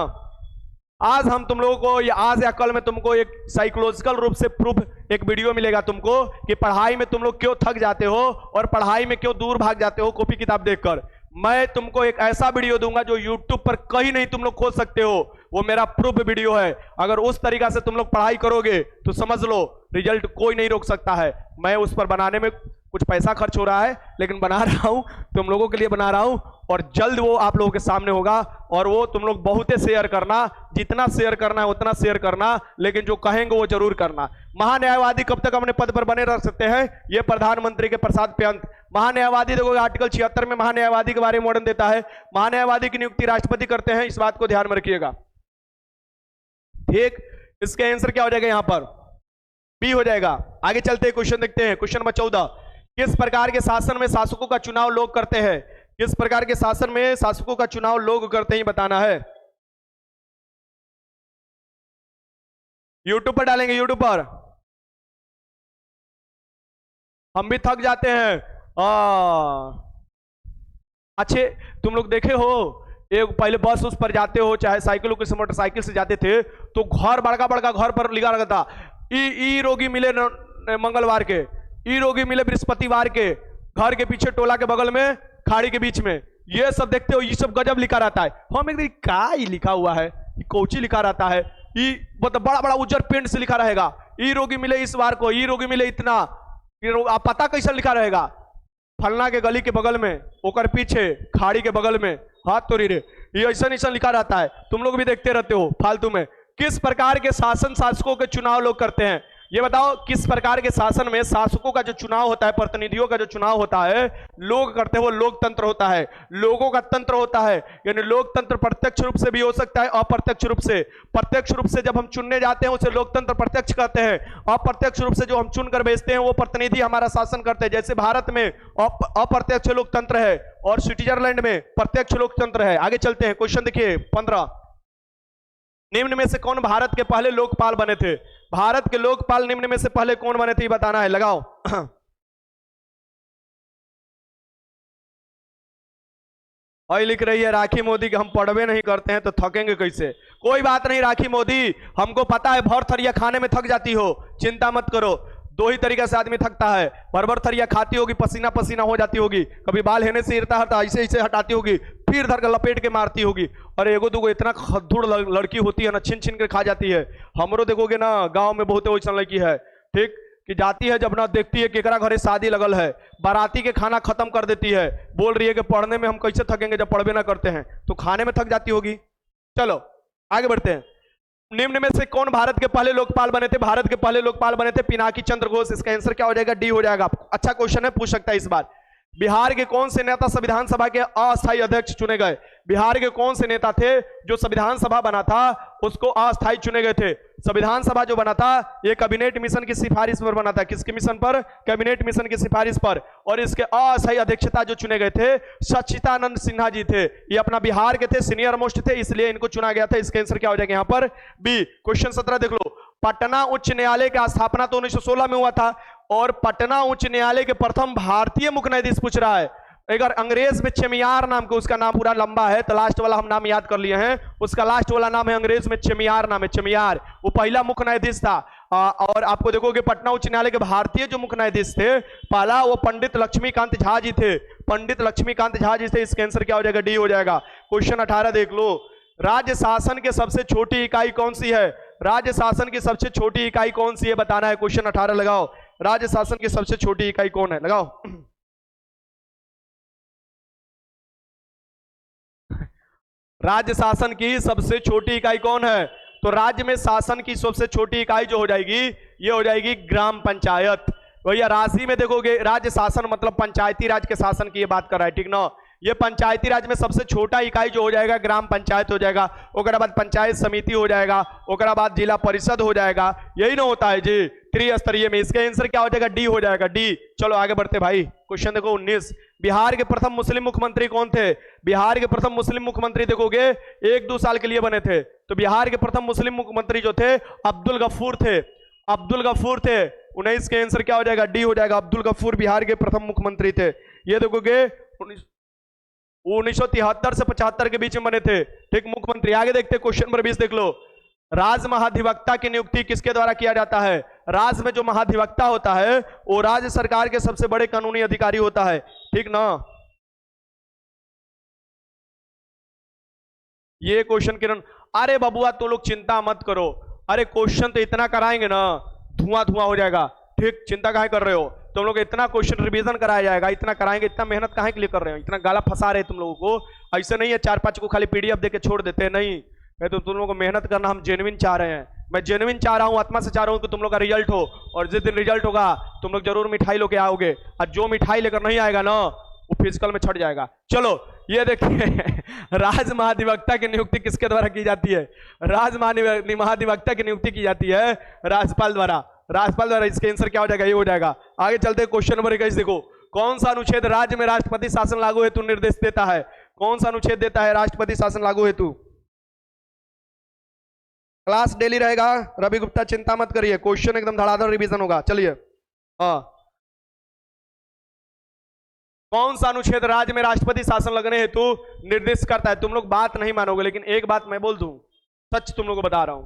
आज हम तुम लोगों को या आज या कल में तुमको एक साइकोलॉजिकल रूप से प्रूफ एक वीडियो मिलेगा तुमको कि पढ़ाई में तुम लोग क्यों थक जाते हो और पढ़ाई में क्यों दूर भाग जाते हो कॉपी किताब देखकर। मैं तुमको एक ऐसा वीडियो दूंगा जो YouTube पर कहीं नहीं तुम लोग खोज सकते हो, वो मेरा प्रूफ वीडियो है। अगर उस तरीका से तुम लोग पढ़ाई करोगे तो समझ लो रिजल्ट कोई नहीं रोक सकता है। मैं उस पर बनाने में कुछ पैसा खर्च हो रहा है लेकिन बना रहा हूं, तुम लोगों के लिए बना रहा हूं और जल्द वो आप लोगों के सामने होगा। और वो तुम लोग बहुत शेयर करना, जितना शेयर करना है उतना शेयर करना, लेकिन जो कहेंगे वो जरूर करना। महान्यायवादी कब तक अपने पद पर बने रह सकते हैं? ये प्रधानमंत्री के प्रसाद पे अंत। महान्यायवादी देखोगे आर्टिकल 76 में महान्यायवादी के बारे में वर्णन देता है। महान्यायवादी की नियुक्ति राष्ट्रपति करते हैं, इस बात को ध्यान में रखिएगा। ठीक, इसका आंसर क्या हो जाएगा? यहां पर बी हो जाएगा। आगे चलते हैं, क्वेश्चन देखते हैं। क्वेश्चन नंबर 14, किस प्रकार के शासन में शासकों का चुनाव लोग करते हैं? किस प्रकार के शासन में शासकों का चुनाव लोग करते हैं बताना है। यूट्यूब पर डालेंगे, यूट्यूब पर। हम भी थक जाते हैं। अच्छे तुम लोग देखे हो, एक पहले बस उस पर जाते हो चाहे साइकिल से मोटरसाइकिल से जाते थे तो घर बड़का बड़का घर पर लिखा रहता था ई रोगी मिले मंगलवार के, ई रोगी मिले बृहस्पतिवार के, घर के पीछे टोला के बगल में खाड़ी के बीच में। ये सब देखते हो, ये सब गजब लिखा रहता है। हम एक दिन क्या ही लिखा हुआ है, कोची लिखा रहता है, ई मतलब बड़ा बड़ा उज्जर पेंट से लिखा रहेगा ई रोगी मिले इस बार को, ई रोगी मिले इतना। आप पता कैसा लिखा रहेगा? फलना के गली के बगल में, ओकर पीछे खाड़ी के बगल में, हाथ तोड़ी रे, ये ऐसा ऐसा लिखा रहता है। तुम लोग भी देखते रहते हो फालतू में। किस प्रकार के शासन शासकों के चुनाव लोग करते हैं? ये बताओ, किस प्रकार के शासन में शासकों का जो चुनाव होता है, प्रतिनिधियों का जो चुनाव होता है, लोग करते हैं, वो लोकतंत्र होता है, लोगों का तंत्र होता है। यानी लोकतंत्र प्रत्यक्ष रूप से भी हो सकता है, अप्रत्यक्ष रूप से। प्रत्यक्ष रूप से जब हम चुनने जाते हैं उसे लोकतंत्र प्रत्यक्ष कहते हैं। अप्रत्यक्ष रूप से जो हम चुनकर भेजते हैं वो प्रतिनिधि हमारा शासन करते हैं। जैसे भारत में अप्रत्यक्ष लोकतंत्र है और स्विट्जरलैंड में प्रत्यक्ष लोकतंत्र है। आगे चलते हैं, क्वेश्चन देखिए 15, निम्न में से कौन भारत के पहले लोकपाल बने थे? भारत के लोकपाल निम्न में से पहले कौन बने थे बताना है, लगाओ। और लिख रही है राखी मोदी कि हम पढ़वे नहीं करते हैं तो थकेंगे कैसे? कोई बात नहीं राखी मोदी, हमको पता है भर थरिया खाने में थक जाती हो, चिंता मत करो। दो ही तरीके से आदमी थकता है, भर थरिया खाती होगी, पसीना पसीना हो जाती होगी, कभी बाल हेने से गिरता हटा ऐसे ऐसे हटाती होगी, फिर धर कर लपेट के मारती होगी। और एगो दूगो इतना खद्दुड़ लड़की होती है ना, छिन छिन के खा जाती है। हमरो देखोगे ना गांव में बहुत वैसा लड़की है, ठीक, कि जाती है जब ना देखती है केकरा घरे शादी लगल है, बाराती के खाना खत्म कर देती है, बोल रही है कि पढ़ने में हम कैसे थकेंगे जब पढ़वे ना करते हैं, तो खाने में थक जाती होगी। चलो आगे बढ़ते हैं। निम्न में से कौन भारत के पहले लोकपाल बने थे? भारत के पहले लोकपाल बने थे पिनाकी चंद्र घोष। इसका आंसर क्या हो जाएगा? डी हो जाएगा। अच्छा क्वेश्चन है, पूछ सकता है इस बार। बिहार के कौन से नेता संविधान सभा के अस्थायी अध्यक्ष चुने गए? बिहार के कौन से नेता थे जो संविधान सभा बना था उसको अस्थायी चुने गए थे? संविधान सभा जो बना था ये कैबिनेट मिशन की सिफारिश पर बना था। किसके मिशन पर? कैबिनेट मिशन की सिफारिश पर। और इसके अस्थायी अध्यक्षता जो चुने गए थे सच्चिदानंद सिन्हा जी थे। ये अपना बिहार के थे, सीनियर मोस्ट थे, इसलिए इनको चुना गया था। इसका आंसर क्या हो जाएगा यहाँ पर? बी। क्वेश्चन 17 देख लो। पटना उच्च न्यायालय की स्थापना तो 1916 में हुआ था और पटना उच्च न्यायालय के प्रथम भारतीय मुख्य न्यायाधीश पूछ रहा है। अगर अंग्रेज में चेमियार नाम का, उसका नाम पूरा लंबा है तो लास्ट वाला हम नाम याद कर लिए हैं, उसका लास्ट वाला नाम है अंग्रेज में चेमियार नाम है, चेमियार। वो पहला मुख्य न्यायाधीश था। और आपको देखोगे पटना उच्च न्यायालय के भारतीय जो मुख्य न्यायाधीश थे पहला, वो पंडित लक्ष्मीकांत झा जी थे। पंडित लक्ष्मीकांत झा जी थे। इसका आंसर क्या हो जाएगा? डी हो जाएगा। क्वेश्चन 18 देख लो। राज्य शासन के सबसे छोटी इकाई कौन सी है? राज्य शासन की सबसे छोटी इकाई कौन सी है बताना है। क्वेश्चन 18 लगाओ। राज्य शासन की सबसे छोटी इकाई कौन है? लगाओ। राज्य शासन की सबसे छोटी इकाई कौन है? तो राज्य में शासन की सबसे छोटी इकाई जो हो जाएगी ये हो जाएगी ग्राम पंचायत। भैया राशि में देखोगे राज्य शासन मतलब पंचायती राज के शासन की ये बात कर रहा है, ठीक ना। ये पंचायती राज में सबसे छोटा इकाई जो हो जाएगा ग्राम पंचायत हो जाएगा। ओकरा बाद पंचायत समिति हो जाएगा, ओकरा बाद जिला परिषद हो जाएगा। यही ना होता है जी त्रिस्तरीय में। इसका आंसर क्या हो जाएगा? डी हो जाएगा, डी। चलो आगे बढ़ते भाई। क्वेश्चन देखो 19। बिहार के प्रथम मुस्लिम मुख्यमंत्री कौन थे? बिहार के प्रथम मुस्लिम मुख्यमंत्री देखोगे 1-2 साल के लिए बने थे। तो बिहार के प्रथम मुस्लिम मुख्यमंत्री जो थे अब्दुल गफूर थे। अब्दुल गफूर थे। 19 के आंसर क्या हो जाएगा? डी हो जाएगा। अब्दुल गफूर बिहार के प्रथम मुख्यमंत्री थे। ये देखोगे 1973 से 75 के बीच में बने थे, ठीक, मुख्यमंत्री। आगे देखते क्वेश्चन नंबर 20 देख लो। राज महाधिवक्ता की नियुक्ति किसके द्वारा किया जाता है? राज में जो महाधिवक्ता होता है वो राज्य सरकार के सबसे बड़े कानूनी अधिकारी होता है, ठीक ना। ये क्वेश्चन किरण, अरे बबुआ तो लोग चिंता मत करो, अरे क्वेश्चन तो इतना कराएंगे ना धुआं धुआं हो जाएगा, ठीक, चिंता काहे कर रहे हो तुम लोग, इतना क्वेश्चन रिवीजन कराया जाएगा, इतना कराएंगे, इतना मेहनत काहे के लिए कर रहे हो, इतना गाला फंसा रहे तुम लोगों को, ऐसे नहीं है 4-5 को खाली पीडीएफ देके छोड़ देते हैं, नहीं, मैं तो तुम लोगों को मेहनत करना हम जेन्युइन चाह रहे हैं, मैं जेन्युइन चाह रहा हूं, आत्मा से चाह रहा हूं कि तुम लोग का रिजल्ट हो, और जिस दिन रिजल्ट होगा तुम लोग जरूर मिठाई लेके आओगे, और जो मिठाई लेकर नहीं आएगा ना वो फिजिकल में छट जाएगा। चलो ये देखिए राज महाधिवक्ता की नियुक्ति किसके द्वारा की जाती है? राज महाधिवक्ता की नियुक्ति की जाती है राज्यपाल द्वारा, राज्यपाल द्वारा। इसका आंसर क्या हो जाएगा? ये हो जाएगा। आगे चलते क्वेश्चन नंबर 21 देखो, कौन सा अनुच्छेद राज्य में राष्ट्रपति शासन लागू हेतु निर्देश देता है? कौन सा अनुच्छेद देता है राष्ट्रपति शासन लागू हेतु? क्लास डेली रहेगा रवि गुप्ता, चिंता मत करिए, क्वेश्चन एकदम धड़ाधड़ रिवीजन होगा। चलिए, हाँ, कौन सा अनुच्छेद राज्य में राष्ट्रपति शासन लगने हेतु निर्देश करता है? तुम लोग बात नहीं मानोगे, लेकिन एक बात मैं बोल दूं, सच तुम लोग को बता रहा हूं,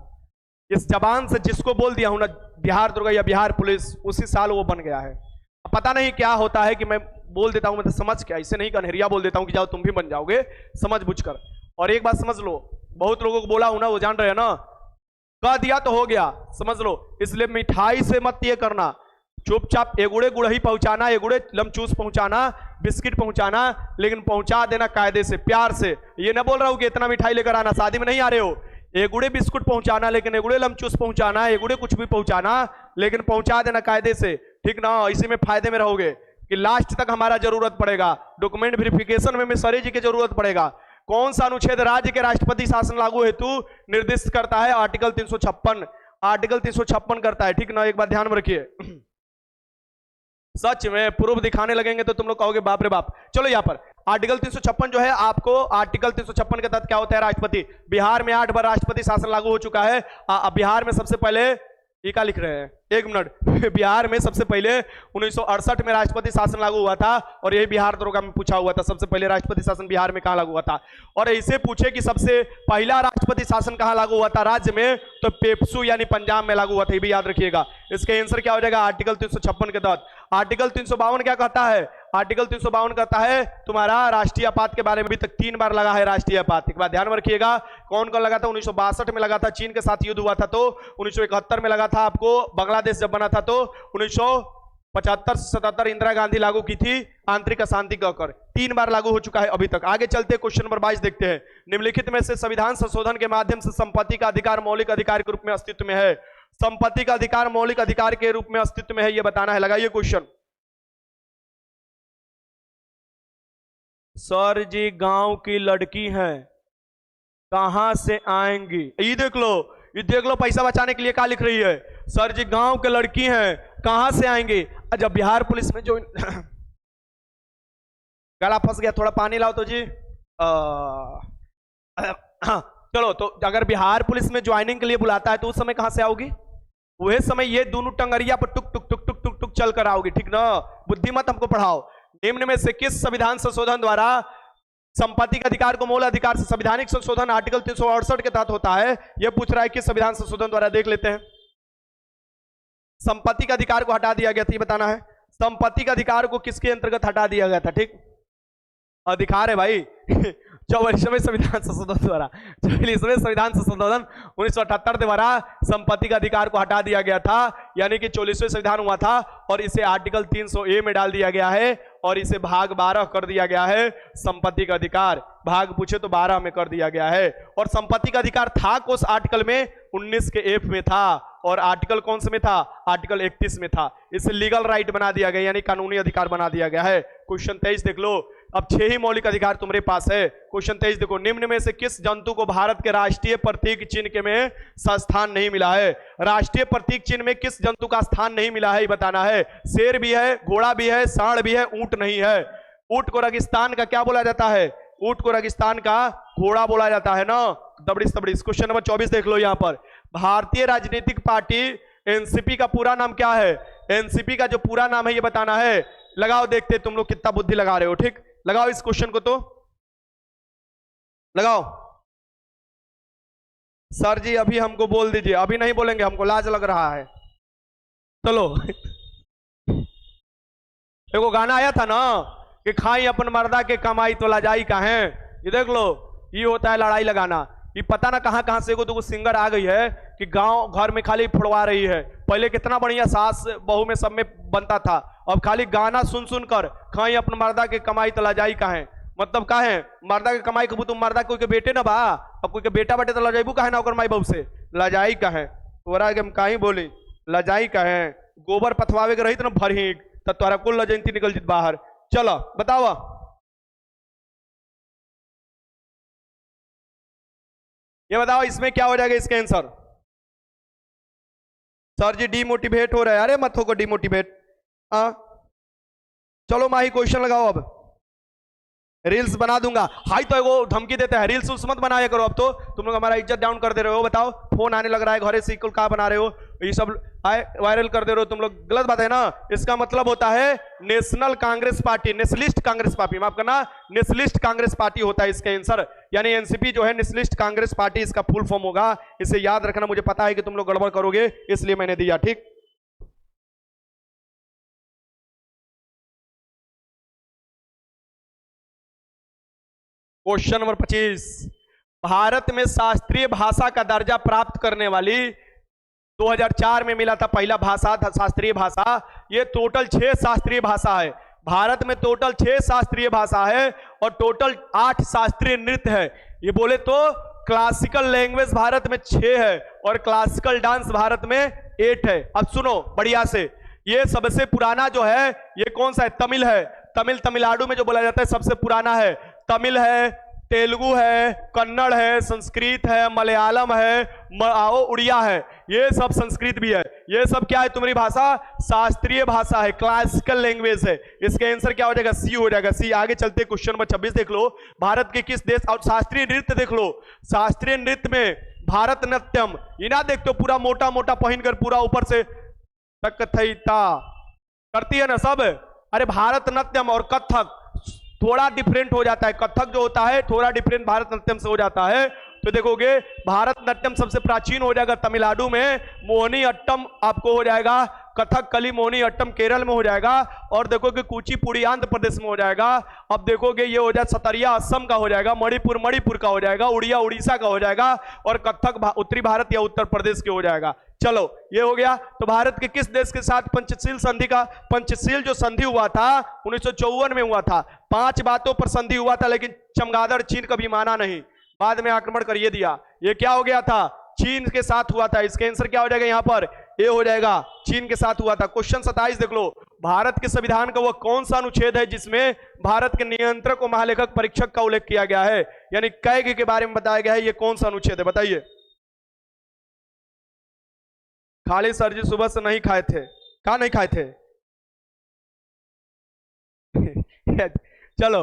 इस जबान से जिसको बोल दिया हूं ना बिहार दुर्गा या बिहार पुलिस, उसी साल वो बन गया है। पता नहीं क्या होता है कि मैं बोल देता हूं, मैं तो समझ के, ऐसे नहीं कन्हैया बोल देता हूं कि जाओ तुम भी बन जाओगे, समझ बुझ कर। और एक बात समझ लो, बहुत लोगों को बोला हूं ना, वो जान रहे हैं ना, कह दिया तो हो गया, समझ लो। इसलिए मिठाई से मत ये करना, चुपचाप एगुड़े गुड़ही पहुंचाना, एगुड़े लमचूस पहुंचाना, बिस्किट पहुंचाना, लेकिन पहुंचा देना कायदे से, प्यार से। ये ना बोल रहा हूं कि इतना मिठाई लेकर आना, शादी में नहीं आ रहे हो, एगुड़े बिस्कुट पहुंचाना, लेकिन एगुड़े लमचूस पहुंचाना, एगुड़े कुछ भी पहुंचाना, लेकिन पहुंचा देना कायदे से, ठीक ना। इसी में फायदे में रहोगे कि लास्ट तक हमारा जरूरत पड़ेगा, डॉक्यूमेंट वेरिफिकेशन में मिसरी जी की जरूरत पड़ेगा। कौन सा अनुच्छेद राज्य के राष्ट्रपति शासन लागू हेतु निर्दिष्ट करता है? आर्टिकल 356, आर्टिकल 356 करता है, ठीक ना। एक बात ध्यान में रखिए, सच में प्रूफ दिखाने लगेंगे तो तुम लोग कहोगे बाप रे बाप। चलो यहाँ पर आर्टिकल 356 जो है, आपको आर्टिकल 356 के तहत क्या होता है? राष्ट्रपति, बिहार में 8 बार राष्ट्रपति शासन लागू हो चुका है। बिहार में सबसे पहले, ये क्या लिख रहे हैं, एक मिनट, बिहार में सबसे पहले 1968 में राष्ट्रपति शासन लागू हुआ था, और यही बिहार दरोगा में पूछा हुआ था सबसे पहले राष्ट्रपति शासन बिहार में कहां लागू हुआ था। और ऐसे पूछे कि सबसे पहला राष्ट्रपति शासन कहां लागू हुआ था राज्य में, तो पेप्सू यानी पंजाब में लागू हुआ था, ये भी याद रखिएगा। इसका आंसर क्या हो जाएगा? आर्टिकल 356 के तहत। आर्टिकल 352 क्या कहता है? आर्टिकल 352 कहता है तुम्हारा राष्ट्रीय आपात के बारे में, अभी तक 3 बार लगा है राष्ट्रीय आपात। एक बात ध्यान में रखिएगा, कौन कौन लगा था? 1962 में लगा था, चीन के साथ युद्ध हुआ था, तो 1971 में लगा था आपको, बांग्लादेश जब बना था, तो 1975 से 77 इंदिरा गांधी लागू की थी आंतरिक अशांति कहकर। 3 बार लागू हो चुका है अभी तक। आगे चलते क्वेश्चन नंबर 22 देखते हैं, निम्नलिखित में से संविधान संशोधन के माध्यम से संपत्ति का अधिकार मौलिक अधिकार के रूप में अस्तित्व में है? संपत्ति का अधिकार मौलिक अधिकार के रूप में अस्तित्व में है, यह बताना है। लगाइए क्वेश्चन। सर जी गांव की लड़की हैं, कहां से आएंगी? ये देख लो, ये देख लो, पैसा बचाने के लिए क्या लिख रही है? सर जी गांव के लड़की हैं, कहां से आएंगे? जब बिहार पुलिस में जो गला फंस गया, थोड़ा पानी लाओ तो जी। चलो, तो अगर बिहार पुलिस में ज्वाइनिंग के लिए बुलाता है तो उस समय कहां से आओगी? वह समय ये दोनों टंगरिया पर टुक टुक टुक टुक टुक टुक चल कर आओगी, ठीक ना। बुद्धि मत हमको पढ़ाओ। निम्न में से किस संविधान संशोधन द्वारा संपत्ति के अधिकार को मूल अधिकार से? संवैधानिक संशोधन आर्टिकल 368 के तहत होता है। यह पूछ रहा है किस संविधान संशोधन द्वारा, देख लेते हैं। संपत्ति के अधिकार को हटा दिया गया था, ये बताना है। संपत्ति के अधिकार को किसके अंतर्गत हटा दिया गया था? ठीक, अधिकार है भाई 44वें संविधान संशोधन द्वारा, 44वें संविधान संशोधन 1978 द्वारा संपत्ति का अधिकार को हटा दिया गया था, यानी कि 44वें संविधान हुआ था, और इसे आर्टिकल 300A में डाल दिया गया है, और इसे भाग 12 कर दिया गया है। संपत्ति का अधिकार भाग पूछे तो 12 में कर दिया गया है। और संपत्ति का अधिकार था कोस आर्टिकल में 19 के F में था, और आर्टिकल कौन से में था? आर्टिकल 31 में था। इसे लीगल राइट बना दिया गया, यानी कानूनी अधिकार बना दिया गया है। क्वेश्चन 23 देख लो। अब 6 ही मौलिक अधिकार तुम्हारे पास है। क्वेश्चन 23 देखो, निम्न में से किस जंतु को भारत के राष्ट्रीय प्रतीक चिन्ह के में स्थान नहीं मिला है? राष्ट्रीय प्रतीक चिन्ह में किस जंतु का स्थान नहीं मिला है, ये बताना है। शेर भी है, घोड़ा भी है, सांड भी है, ऊंट नहीं है। ऊंट को रेगिस्तान का क्या बोला जाता है? ऊंट को रेगिस्तान का घोड़ा बोला जाता है ना। दबड़िस दबड़िस। क्वेश्चन नंबर 24 देख लो यहाँ पर, भारतीय राजनीतिक पार्टी एनसीपी का पूरा नाम क्या है? एनसीपी का जो पूरा नाम है ये बताना है। लगाओ, देखते तुम लोग कितना बुद्धि लगा रहे हो। ठीक, लगाओ इस क्वेश्चन को, तो लगाओ। सर जी अभी हमको बोल दीजिए, अभी नहीं बोलेंगे, हमको लाज लग रहा है। चलो देखो गाना आया था ना कि खाई अपन मर्दा के कमाई तो लाजाई का है, ये देख लो, ये होता है लड़ाई लगाना। ये पता ना कहां कहां से तो सिंगर आ गई है कि गांव घर में खाली फुड़वा रही है। पहले कितना बढ़िया सास बहू में सब में बनता था, अब खाली गाना सुन सुन कर खाई अपन मर्दा के कमाई तो लाजाई का है। मतलब का है मर्दा के कमाई कबू, तुम मर्दा कोई के बेटे ना बा, अब कोई के बेटा बेटे तो लजाइबू का है ना, ओकर माई बहू से लजाई का है। तोरा के हम काहे बोली लजाई का है, गोबर पथवावे के रही तो ना भरी तब तोरा कुल लजंती निकल जीत बाहर। चलो बताओ, ये बताओ इसमें क्या हो जाएगा इसका आंसर। सर जी डिमोटिवेट हो रहा है, अरे मत होकर डिमोटिवेट। हाँ चलो माही क्वेश्चन लगाओ, अब रील्स बना दूंगा। हाई तो वो धमकी देते हैं रील्स उस मत बनाया करो, अब तो तुम लोग हमारा इज्जत डाउन कर दे रहे हो। बताओ फोन आने लग रहा है घरे से, कहा बना रहे हो, ये सब वायरल कर दे रहे हो तुम लोग, गलत बात है ना। इसका मतलब होता है national Congress party, nationalist Congress party, माफ करना, नेशनलिस्ट कांग्रेस पार्टी होता है इसका आंसर, यानी एनसीपी जो है नेशनलिस्ट कांग्रेस पार्टी इसका फुल फॉर्म होगा। इसे याद रखना, मुझे पता है कि तुम लोग गड़बड़ करोगे इसलिए मैंने दिया, ठीक। क्वेश्चन नंबर 25, भारत में शास्त्रीय भाषा का दर्जा प्राप्त करने वाली 2004 में मिला था पहला भाषा था शास्त्रीय भाषा। ये टोटल 6 शास्त्रीय भाषा है, भारत में टोटल 6 शास्त्रीय भाषा है और टोटल 8 शास्त्रीय नृत्य है। ये बोले तो क्लासिकल लैंग्वेज भारत में 6 है और क्लासिकल डांस भारत में 8 है। अब सुनो बढ़िया से, ये सबसे पुराना जो है ये कौन सा है, तमिल है। तमिल तमिलनाडु में जो बोला जाता है सबसे पुराना है, तमिल है, तेलुगु है, कन्नड़ है, संस्कृत है, मलयालम है, उड़िया है, ये सब संस्कृत भी है। ये सब क्या है तुम्हारी भाषा, शास्त्रीय भाषा है, क्लासिकल लैंग्वेज है। इसका आंसर क्या हो जाएगा, सी हो जाएगा, सी। आगे चलते क्वेश्चन नंबर 26 देख लो, भारत के किस देश, और शास्त्रीय नृत्य देख लो, शास्त्रीय नृत्य में भारत नाट्यम, ये ना देखते हो पूरा मोटा मोटा पहन कर पूरा ऊपर से तक करती है ना सब। अरे भारत नाट्यम और कथक थोड़ा डिफरेंट हो जाता है, कथक जो होता है थोड़ा डिफरेंट भारत नाट्यम से हो जाता है। तो देखोगे भारत नाट्यम सबसे प्राचीन हो जाएगा तमिलनाडु में, मोहिनी अट्टम आपको हो जाएगा, कथक कली मोहिनी अट्टम केरल में हो जाएगा, और देखोगे कुचिपुड़ी आंध्र प्रदेश में हो जाएगा। अब देखोगे ये हो जाए सतरिया असम का हो जाएगा, मणिपुर मणिपुर का हो जाएगा, उड़िया उड़ीसा का हो जाएगा, और कथक उत्तरी भारत या उत्तर प्रदेश के हो जाएगा। चलो ये हो गया। तो भारत के किस देश के साथ पंचशील संधि का, पंचशील जो संधि हुआ था 1954 में हुआ था, 5 बातों पर संधि हुआ था, लेकिन चमगादड़ चीन कभी माना नहीं, बाद में आक्रमण करिए दिया। ये क्या हो गया था, चीन के साथ हुआ था। इसका आंसर क्या हो जाएगा यहां पर, ये हो जाएगा, चीन के साथ हुआ था। क्वेश्चन 27 देख लो, भारत के संविधान का वह कौन सा अनुच्छेद है जिसमें भारत के नियंत्रक और महालेखक परीक्षक का उल्लेख किया गया है, यानी कैग के बारे में बताया गया है, ये कौन सा अनुच्छेद है बताइए। खाली सर जी सुबह से नहीं खाए थे, कहा नहीं खाए थे चलो,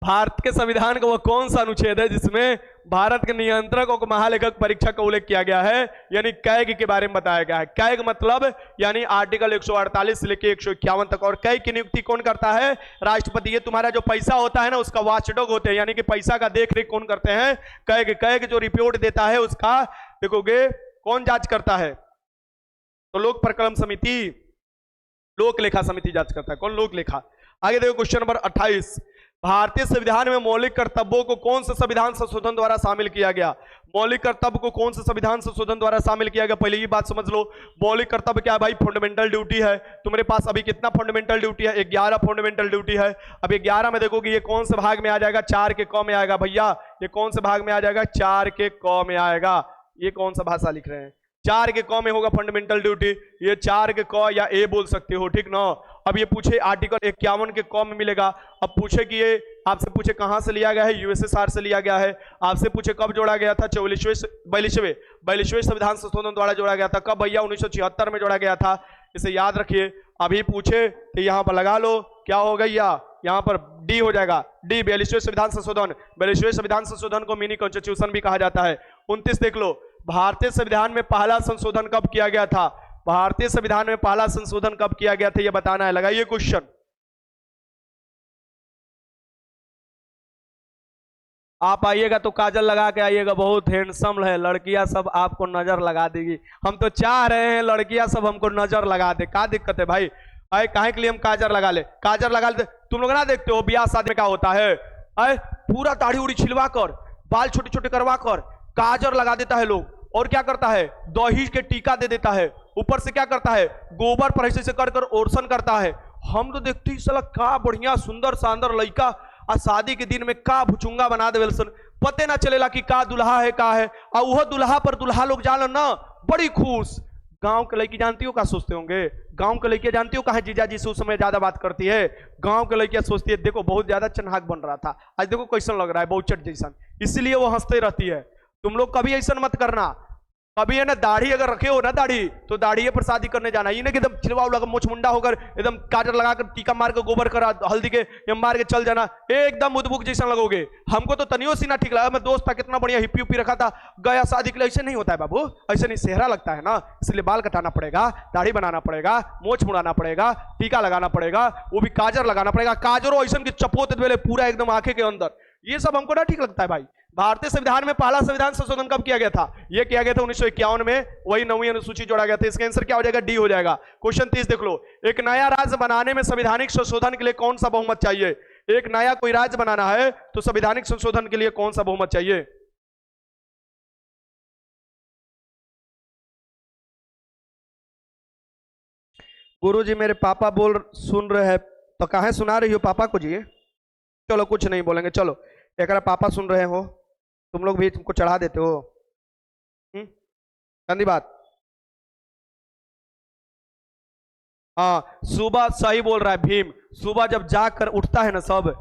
भारत के संविधान का वह कौन सा अनुच्छेद है जिसमें भारत के नियंत्रक और महालेखक परीक्षक का उल्लेख किया गया है, यानी कैग के बारे में बताया गया है। कैग मतलब यानी आर्टिकल 148 से लेकर 151 तक। और कैग की नियुक्ति कौन करता है, राष्ट्रपति। ये तुम्हारा जो पैसा होता है ना उसका वॉचडॉग होते हैं, यानी कि पैसा का देख रेख कौन करते हैं, कैग। कैग जो रिपोर्ट देता है उसका देखोगे कौन जांच करता है, तो लोक प्रकलन समिति, लोक लेखा समिति जांच करता है। कौन, लोक लेखा। आगे देखो क्वेश्चन नंबर 28, भारतीय संविधान में मौलिक कर्तव्यों को कौन से संविधान संशोधन द्वारा शामिल किया गया, मौलिक कर्तव्य को कौन से संविधान संशोधन द्वारा शामिल किया गया, पहले ये बात समझ लो। मौलिक कर्तव्य क्या है भाई, फंडामेंटल ड्यूटी है। तुम्हारे पास अभी कितना फंडामेंटल ड्यूटी है, 11 फंडामेंटल ड्यूटी है। अब 11 में देखोगे ये कौन से भाग में आ जाएगा, 4 के क में आएगा भैया, ये कौन से भाग में आ जाएगा, 4 के क में आएगा। ये कौन सा भाषा लिख रहे हैं, 4 के क में होगा फंडामेंटल ड्यूटी, ये 4 के क या ए बोल सकते हो, ठीक ना। अब ये पूछे आर्टिकल 51 के क में मिलेगा। अब पूछे कि ये आपसे पूछे कहां से लिया गया है, यूएसएसआर से लिया गया है। आपसे पूछे कब जोड़ा गया था, 42वें संविधान संशोधन द्वारा जोड़ा गया था। कब भैया, 1976 में जोड़ा गया था। इसे याद रखिए। अभी पूछे तो यहां पर लगा लो, क्या हो गया, यहां पर डी हो जाएगा, डी 42वें संविधान संशोधन। 42वें संविधान संशोधन को मिनी कॉन्स्टिट्यूशन भी कहा जाता है। 29 देख लो, भारतीय संविधान में पहला संशोधन कब किया गया था, भारतीय संविधान में पहला संशोधन कब किया गया था, यह बताना है। लगाइए क्वेश्चन। आप आइएगा तो काजल लगा के आइएगा, बहुत हैंडसम है, लड़कियां सब आपको नजर लगा देगी। हम तो चाह रहे हैं लड़कियां सब हमको नजर लगा दे, क्या दिक्कत है भाई? आए काहे के लिए हम काजर लगा ले, काजर लगा ले। तुम लोग ना देखते हो ब्याह शादी में क्या होता है, आए पूरा दाढ़ी उड़ी छिलवा कर, बाल छोटे छोटे करवा कर काजर लगा देता है लोग, और क्या करता है दही के टीका दे देता है, ऊपर से क्या करता है गोबर पर ऐसे कर कर ओरसन करता है। हम तो देखते ही साला का बढ़िया सुंदर शानदार लड़का आ शादी के दिन में का भुचुंगा बना दे, पते ना चलेला कि का दुल्हा है का है, और वह दुल्हा पर दुल्हा लोग जान ना बड़ी खुश। गांव के लड़की जानती हो क्या सोचते होंगे, गांव के लड़कियां जानती हो कहा जीजा जी से उस समय ज्यादा बात करती है, गांव के लड़कियां सोचती है देखो बहुत ज्यादा चन्हाक बन रहा था, आज देखो कैसा लग रहा है बहुचट जैसा, इसलिए वो हंसते रहती है। तुम लोग कभी ऐसा मत करना, कभी है ना दाढ़ी अगर रखे हो ना दाढ़ी, तो दाढ़ी पर शादी करने जाना, ये ना कि एकदम चिलवा उड़ा मोछ मुंडा होकर एकदम काजर लगाकर टीका मार के गोबर करा हल्दी के मार के चल जाना, एकदम उदबुक जैसा लगोगे। हमको तो तनियो सी ना ठीक लगा, मैं दोस्त था कितना बढ़िया हिप्पी उप्पी रखा था, गया शादी के लिए। ऐसे नहीं होता है बाबू, ऐसे नहीं, सेहरा लगता है ना, इसलिए बाल कटाना पड़ेगा, दाढ़ी बनाना पड़ेगा, मोछ मुड़ाना पड़ेगा, टीका लगाना पड़ेगा, वो भी काजर लगाना पड़ेगा, काजरो ऐसा की चपोत देले पूरा एकदम आंखें के अंदर, ये सब हमको ना ठीक लगता है भाई। भारतीय संविधान में पहला संविधान संशोधन कब किया गया था? यह किया गया था 1951 में, वही 9वीं अनुसूची जोड़ा गया था। इसका आंसर क्या हो जाएगा? डी हो जाएगा। क्वेश्चन 30 देख लो, एक नया राज्य बनाने में संवैधानिक संशोधन के लिए कौन सा बहुमत चाहिए? एक नया कोई राज्य बनाना है तो संवैधानिक संशोधन के लिए कौन सा बहुमत चाहिए? गुरु जी मेरे पापा बोल सुन रहे हैं, तो कहा सुना रही हो पापा को जी? चलो कुछ नहीं बोलेंगे, चलो एक पापा सुन रहे हो, तुम लोग भी तुमको चढ़ा देते हो, गंदी बात। हाँ सुबह सही बोल रहा है भीम, सुबह जब जाकर उठता है ना सब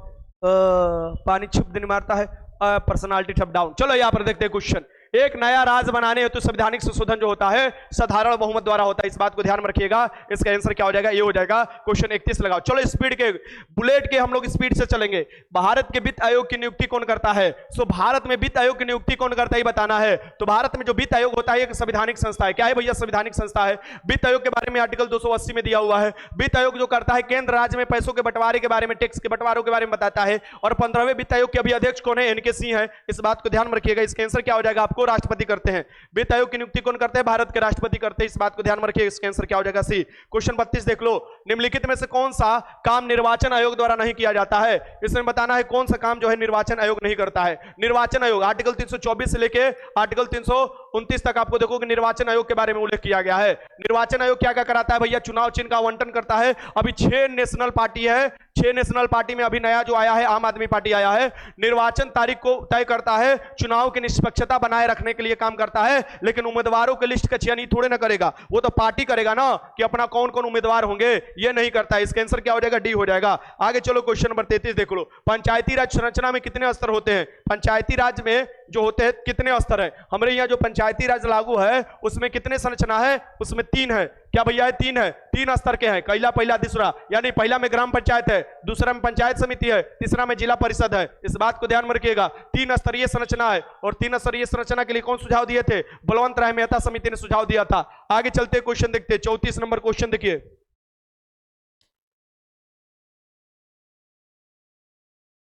पानी छुप दिन मारता है, पर्सनालिटी ठप डाउन। चलो यहाँ पर देखते हैं क्वेश्चन, एक नया राज्य बनाने हेतु तो संवैधानिक संशोधन जो होता है साधारण बहुमत द्वारा होता है, इस बात को ध्यान में रखिएगा। इसका आंसर क्या हो जाएगा? ये हो जाएगा। क्वेश्चन 31 लगाओ। चलो स्पीड के बुलेट के हम लोग स्पीड से चलेंगे। भारत के वित्त आयोग की नियुक्ति कौन करता है? सो भारत में वित्त आयोग की नियुक्ति कौन करता है बताना है। तो भारत में जो वित्त आयोग होता है एक संवैधानिक संस्था है। क्या है भैया? संवैधानिक संस्था है। वित्त आयोग के बारे में आर्टिकल 280 में दिया हुआ है। वित्त आयोग जो करता है केंद्र राज्य में पैसों के बंटवारे के बारे में, टैक्स के बंटवारों के बारे में बताता है। और 15वें वित्त आयोग के अभी अध्यक्ष कौन है? एनके सिंह है। इस बात को ध्यान में रखिएगा। इसका आंसर क्या हो जाएगा? आपको राष्ट्रपति करते हैं। वित्त आयोग की नियुक्ति कौन करते हैं? भारत के राष्ट्रपति करते हैं। इस बात को ध्यान में रखिए। इसका आंसर क्या हो जाएगा? सी। क्वेश्चन 32 देख लो, निम्नलिखित में से कौन सा काम निर्वाचन आयोग द्वारा नहीं किया जाता है? इसमें बताना है कौन सा काम जो है निर्वाचन आयोग नहीं करता है। निर्वाचन आयोग आर्टिकल 324 से लेके आर्टिकल 329 तक आपको देखो कि निर्वाचन आयोग के बारे में उल्लेख किया गया है। निर्वाचन आयोग क्या क्या कराता है भैया? चुनाव चिन्ह का आवंटन करता है। अभी 6 नेशनल पार्टी है, 6 नेशनल पार्टी में अभी नया जो आया है आम आदमी पार्टी आया है। निर्वाचन तारीख को तय करता है, चुनाव की निष्पक्षता बनाए रखने के लिए काम करता है, लेकिन उम्मीदवारों की लिस्ट का चयन थोड़े ना करेगा, वो तो पार्टी करेगा ना कि अपना कौन कौन उम्मीदवार होंगे, ये नहीं करता है। इसका आंसर क्या हो जाएगा? डी हो जाएगा। आगे चलो क्वेश्चन नंबर 33 देख लो, पंचायती राज संरचना में कितने स्तर होते हैं? पंचायती राज में जो होते हैं कितने स्तर है? हमारे यहाँ जो पंचायती राज लागू है उसमें कितने संरचना है? उसमें 3 है। क्या भैया है? 3 है। 3 स्तर के हैं, पहला पहला दूसरा, यानी पहला में ग्राम पंचायत है, दूसरा में पंचायत समिति है, तीसरा में जिला परिषद है। इस बात को ध्यान में रखिएगा। 3 स्तरीय संरचना है और 3 स्तरीय संरचना के लिए कौन सुझाव दिए थे? बलवंत राय मेहता समिति ने सुझाव दिया था। आगे चलते क्वेश्चन देखते हैं। 34 नंबर क्वेश्चन देखिए,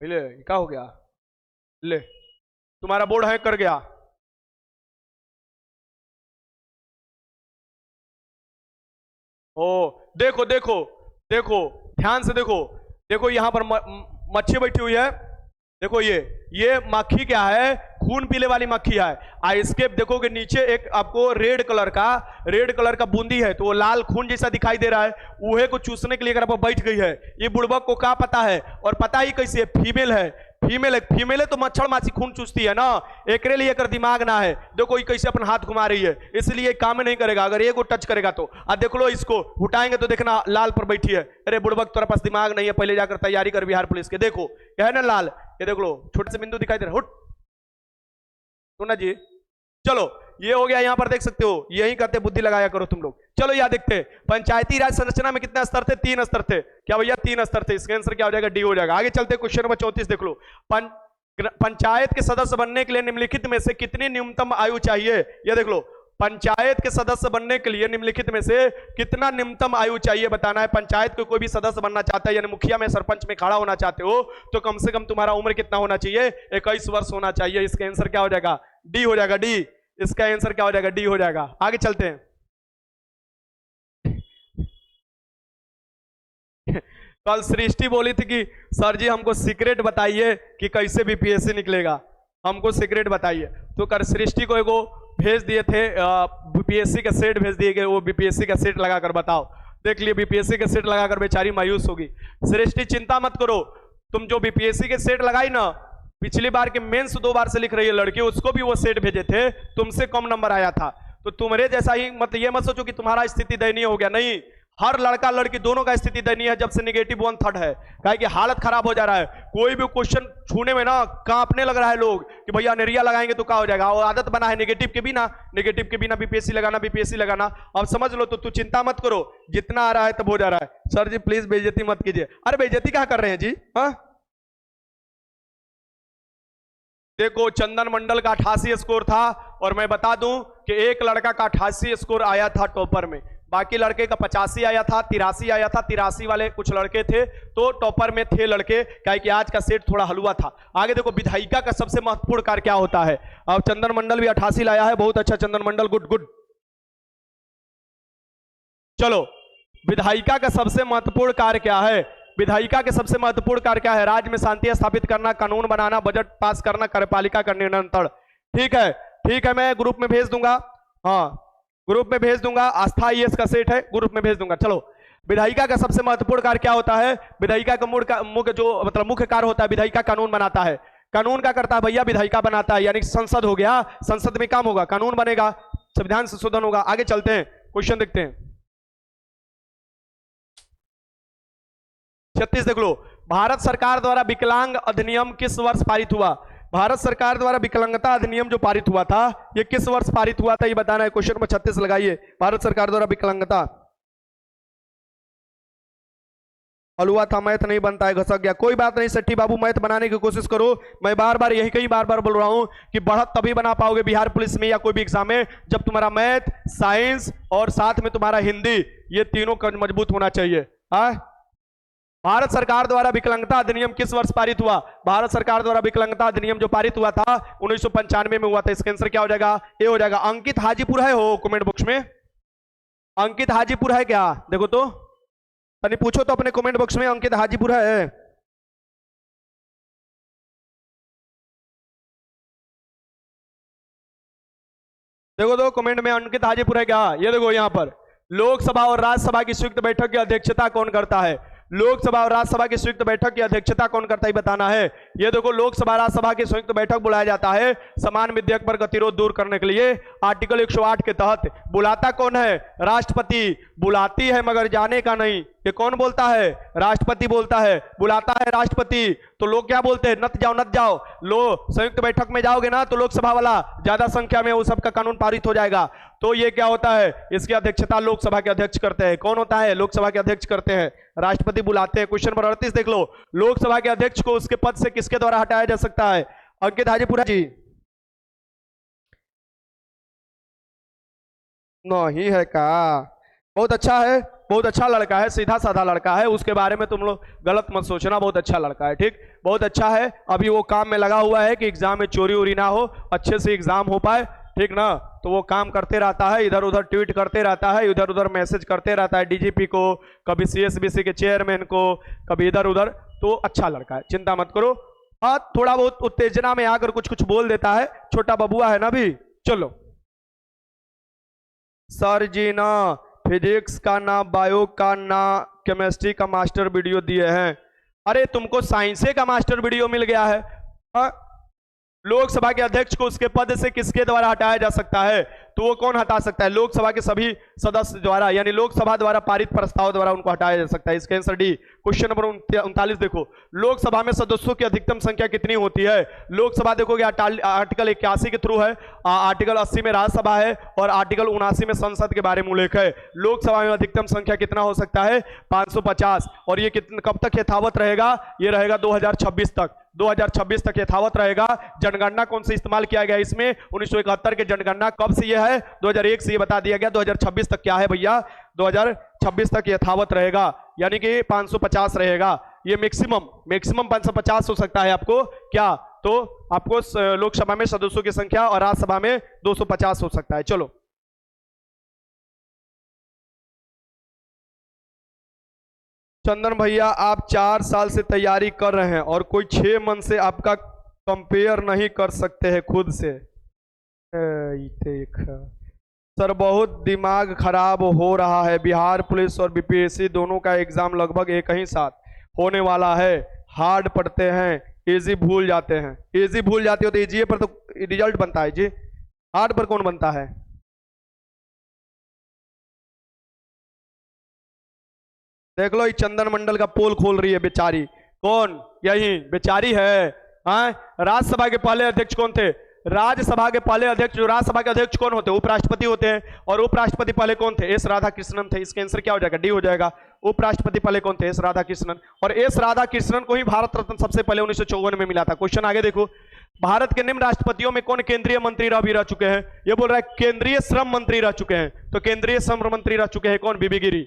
ले क्या हो गया? ले तुम्हारा बोर्ड हैक कर गया। ओ देखो देखो देखो ध्यान से देखो, देखो यहां पर मच्छी बैठी हुई है। देखो ये मक्खी क्या है? खून पीले वाली मक्खी है। इसके देखो कि नीचे एक आपको रेड कलर का बूंदी है, तो वो लाल खून जैसा दिखाई दे रहा है। उहे को चूसने के लिए अगर आप बैठ गई है, ये बुड़बक को क्या पता है? और पता ही कैसे है? फीमेल है। फीमेल है तो मच्छर माछी खून चूसती है ना, एक लिए एक दिमाग ना है। देखो ये कैसे अपन हाथ घुमा रही है, इसलिए काम नहीं करेगा अगर ये को टच करेगा तो। देख लो इसको उठाएंगे तो देखना लाल पर बैठी है। अरे बुड़बक तेरे पास दिमाग नहीं है, पहले जाकर तैयारी कर बिहार पुलिस के। देखो यह है ना लाल, ये देख लो छोटे से बिंदु दिखाई दे रहा है। सुना जी, चलो ये हो गया। यहां पर देख सकते हो, यही कहते बुद्धि लगाया करो तुम लोग। चलो यहां देखते हैं, पंचायती राज संरचना में कितने स्तर थे? 3 स्तर थे। क्या भैया? 3 स्तर थे। इसका आंसर क्या हो जाएगा? डी हो जाएगा। आगे चलते क्वेश्चन नंबर 34 देख लो, पंचायत के सदस्य बनने के लिए निम्नलिखित में से कितनी न्यूनतम आयु चाहिए? ये देख लो, पंचायत के सदस्य बनने के लिए निम्नलिखित में से कितना न्यूनतम आयु चाहिए बताना है। पंचायत के कोई भी सदस्य बनना चाहता है, यानी मुखिया में, सरपंच में खड़ा होना चाहते हो, तो कम से कम तुम्हारा उम्र कितना होना चाहिए? 21 वर्ष होना चाहिए। इसका आंसर क्या हो जाएगा? डी हो जाएगा, डी। इसका आंसर क्या हो जाएगा? डी हो जाएगा। आगे चलते हैं। कल सृष्टि बोली थी कि सर जी हमको सीक्रेट बताइए कि कैसे बीपीएससी निकलेगा, हमको सीक्रेट बताइए। तो कर सृष्टि को एगो भेज दिए थे, बीपीएससी का सेट भेज दिए गए, वो बीपीएससी का सेट लगाकर बताओ। देख लिए बीपीएससी का सेट लगाकर बेचारी मायूस होगी। सृष्टि चिंता मत करो, तुम जो बीपीएससी के सेट लगाई ना, पिछली बार के मेंस 2 बार से लिख रही है लड़की, उसको भी वो सेट भेजे थे, तुमसे कम नंबर आया था। तो तुम्हारे जैसा ही मत ये मत सोचो कि तुम्हारा स्थिति दयनीय हो गया, नहीं। हर लड़का लड़की दोनों का स्थिति दयनीय है जब से -1/3 है, काहे कि हालत खराब हो जा रहा है। कोई भी क्वेश्चन छूने में ना कांपने लग रहा है लोग कि भैया नेरिया लगाएंगे तो क्या हो जाएगा। और आदत बना है नेगेटिव के बिना बीपीएससी लगाना। अब समझ लो। तो तू चिंता मत करो, जितना आ रहा है तब हो जा रहा है। सर जी प्लीज बेइज्जती मत कीजिए। अरे बेइज्जती क्या कर रहे हैं जी? हाँ देखो, चंदन मंडल का 88 स्कोर था, और मैं बता दूं कि एक लड़का का 88 स्कोर आया था टॉपर में, बाकी लड़के का 85 आया था, 83 आया था। 83 वाले कुछ लड़के थे तो टॉपर में थे लड़के, क्या कि आज का सेट थोड़ा हलवा था। आगे देखो, विधायिका का सबसे महत्वपूर्ण कार्य क्या होता है। अब चंदन मंडल भी 88 लाया है, बहुत अच्छा चंदन मंडल, गुड गुड। चलो, विधायिका का सबसे महत्वपूर्ण कार्य क्या है? विधायिका के सबसे महत्वपूर्ण कार्य क्या है? राज्य में शांति स्थापित करना, कानून बनाना, बजट पास करना, कार्यपालिका का नियंत्रण। ठीक है, मैं ग्रुप में भेज दूंगा। हाँ, ग्रुप में भेज दूंगा। आस्था आईएएस का सेट है, ग्रुप में भेज दूंगा। चलो, विधायिका का सबसे महत्वपूर्ण कार्य क्या होता है? विधायिका का मुख्य कार्य होता है, विधायिका कानून बनाता है। कानून क्या करता है भैया? विधायिका बनाता है, यानी संसद हो गया, संसद में काम होगा, कानून बनेगा, संविधान संशोधन होगा। आगे चलते हैं, क्वेश्चन देखते हैं। 36 देख लो। भारत सरकार द्वारा विकलांग अधिनियम किस वर्ष पारित हुआ? भारत सरकार द्वारा विकलांगता अधिनियम जो पारित हुआ था, ये किस वर्ष पारित हुआ था, ये बताना है। क्वेश्चन नंबर 36 लगाइए। भारत सरकार द्वारा विकलांगता, हलवा था, मैथ नहीं बनता है, घसक गया। कोई बात नहीं सेट्टी बाबू, मैथ बनाने की कोशिश करो। मैं बार बार यही बार बोल रहा हूं कि बढ़त तभी बना पाओगे बिहार पुलिस में या कोई भी एग्जाम में, जब तुम्हारा मैथ, साइंस और साथ में तुम्हारा हिंदी, ये तीनों मजबूत होना चाहिए। भारत सरकार द्वारा विकलांगता अधिनियम किस वर्ष पारित हुआ? भारत सरकार द्वारा विकलांगता अधिनियम जो पारित हुआ था 1995 में हुआ था। इसका आंसर क्या हो जाएगा? ए हो जाएगा। अंकित हाजीपुर है हो कमेंट बॉक्स में? अंकित हाजीपुर है क्या? देखो तो, तनी पूछो तो अपने कमेंट बॉक्स में, अंकित हाजीपुर है? देखो तो कमेंट में, अंकित हाजीपुर है क्या? ये देखो यहाँ पर, लोकसभा और राज्यसभा की संयुक्त बैठक की अध्यक्षता कौन करता है? लोकसभा और राज्यसभा की संयुक्त बैठक की अध्यक्षता कौन करता है बताना है। ये देखो, लोकसभा राज्यसभा की संयुक्त बैठक बुलाया जाता है समान विधेयक पर गतिरोध दूर करने के लिए। आर्टिकल 108 के तहत बुलाता कौन है? राष्ट्रपति। बुलाती है मगर जाने का नहीं। ये कौन बोलता है? राष्ट्रपति बोलता है। बुलाता है राष्ट्रपति, तो लोग क्या बोलते हैं? नत जाओ नत जाओ। लो, संयुक्त बैठक में जाओगे ना तो लोकसभा वाला ज्यादा संख्या में वो सबका कानून पारित हो जाएगा। तो ये क्या होता है? इसकी अध्यक्षता लोकसभा के अध्यक्ष करते हैं। कौन होता है? लोकसभा के अध्यक्ष करते हैं, राष्ट्रपति बुलाते हैं। क्वेश्चन नंबर 38 देख लो। लोकसभा के अध्यक्ष को उसके पद से किसके द्वारा हटाया जा सकता है? अंकित हाजीपुरा जी। नहीं है का? बहुत अच्छा है, बहुत अच्छा लड़का है, सीधा साधा लड़का है, उसके बारे में तुम लोग गलत मत सोचना। बहुत अच्छा लड़का है, ठीक, बहुत अच्छा है। अभी वो काम में लगा हुआ है कि एग्जाम में चोरी उरी ना हो, अच्छे से एग्जाम हो पाए, ठीक ना। तो वो काम करते रहता है, इधर उधर ट्वीट करते रहता है, इधर उधर मैसेज करते रहता है डीजीपी को, कभी सीएसबीसी के चेयरमैन को, कभी इधर उधर। तो अच्छा लड़का है, चिंता मत करो। हाँ, थोड़ा बहुत उत्तेजना में आकर कुछ कुछ बोल देता है, छोटा बबुआ है ना भी। चलो, सर जी ना फिजिक्स का ना बायो का ना केमिस्ट्री का मास्टर वीडियो दिए हैं। अरे तुमको साइंस का मास्टर वीडियो मिल गया है। लोकसभा के अध्यक्ष को उसके पद से किसके द्वारा हटाया जा सकता है? तो वो कौन हटा सकता है? लोकसभा के सभी सदस्य द्वारा, यानी लोकसभा द्वारा पारित प्रस्ताव द्वारा उनको हटाया जा सकता है। इसका आंसर डी। क्वेश्चन नंबर 39 देखो, लोकसभा में सदस्यों की अधिकतम संख्या कितनी होती है? लोकसभा देखोगे आर्टिकल 81 के थ्रू है, आर्टिकल 80 में राज्यसभा है और आर्टिकल 79 में संसद के बारे में उल्लेख है। लोकसभा में अधिकतम संख्या कितना हो सकता है? 550। और ये कब तक यथावत रहेगा? ये रहेगा 2026 तक। 2026 तक यथावत रहेगा। जनगणना कौन से इस्तेमाल किया गया इसमें? 1971 के जनगणना कब से यह है? 2001 से ये बता दिया गया। 2026 तक क्या है भैया? 2026 तक यथावत रहेगा, यानी कि 550 रहेगा। ये मैक्सिमम 550 हो सकता है आपको क्या? तो आपको लोकसभा में सदस्यों की संख्या और राज्यसभा में 250 हो सकता है। चलो चंदन भैया, आप 4 साल से तैयारी कर रहे हैं और कोई 6 मन से आपका कंपेयर नहीं कर सकते हैं खुद से। सर बहुत दिमाग खराब हो रहा है। बिहार पुलिस और बीपीएससी दोनों का एग्जाम लगभग एक ही साथ होने वाला है। हार्ड पढ़ते हैं, इजी भूल जाते हैं। इजी भूल जाते हो तो इजी पर तो रिजल्ट बनता है जी, हार्ड पर कौन बनता है? देख लो, ये चंदन मंडल का पोल खोल रही है बेचारी। कौन? यही बेचारी है। हाँ, राज्यसभा के पहले अध्यक्ष कौन थे? राज्यसभा के पहले अध्यक्ष, जो राज्यसभा के अध्यक्ष कौन होते हैं? उपराष्ट्रपति होते हैं। और उपराष्ट्रपति पहले कौन थे? एस राधाकृष्णन थे। इसका आंसर क्या हो जाएगा? डी हो जाएगा। उपराष्ट्रपति पहले कौन थे? एस राधाकृष्णन। और एस राधाकृष्णन को ही भारत रत्न सबसे पहले 1954 में मिला था। क्वेश्चन आगे देखो, भारत के निम्न राष्ट्रपतियों में कौन केंद्रीय मंत्री रह चुके हैं? ये बोल रहा है केंद्रीय श्रम मंत्री रह चुके हैं। तो केंद्रीय श्रम मंत्री रह चुके हैं कौन? बीबी गिरी।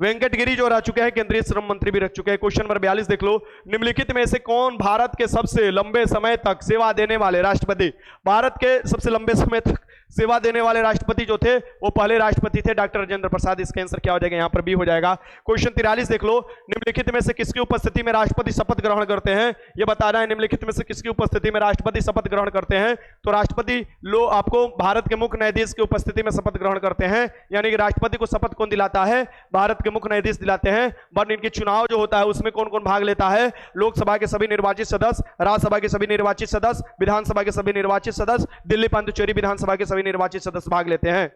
वेंकट गिरी जो रह चुके हैं केंद्रीय श्रम मंत्री भी रह चुके हैं। क्वेश्चन नंबर 42 देख लो, निम्नलिखित में से कौन भारत के सबसे लंबे समय तक सेवा देने वाले राष्ट्रपति? भारत के सबसे लंबे समय तक सेवा देने वाले राष्ट्रपति जो थे वो पहले राष्ट्रपति थे डॉक्टर राजेंद्र प्रसाद। इसका आंसर क्या हो जाएगा? यहाँ पर बी हो जाएगा। क्वेश्चन 43 देख लो, निम्नलिखित में से किसकी उपस्थिति में राष्ट्रपति शपथ ग्रहण करते हैं? ये बताना है निम्नलिखित में से किसकी उपस्थिति में राष्ट्रपति शपथ ग्रहण करते हैं। तो राष्ट्रपति लो आपको भारत के मुख्य न्यायाधीश की उपस्थिति में शपथ ग्रहण करते हैं, यानी कि राष्ट्रपति को शपथ कौन दिलाता है? भारत के मुख्य न्यायाधीश दिलाते हैं। बट इनके चुनाव जो होता है उसमें कौन कौन भाग लेता है? लोकसभा के सभी निर्वाचित सदस्य, राज्यसभा के सभी निर्वाचित सदस्य, विधानसभा के सभी निर्वाचित सदस्य, दिल्ली पांडिचेरी विधानसभा के सभी निर्वाचित सदस्य भाग लेते हैं।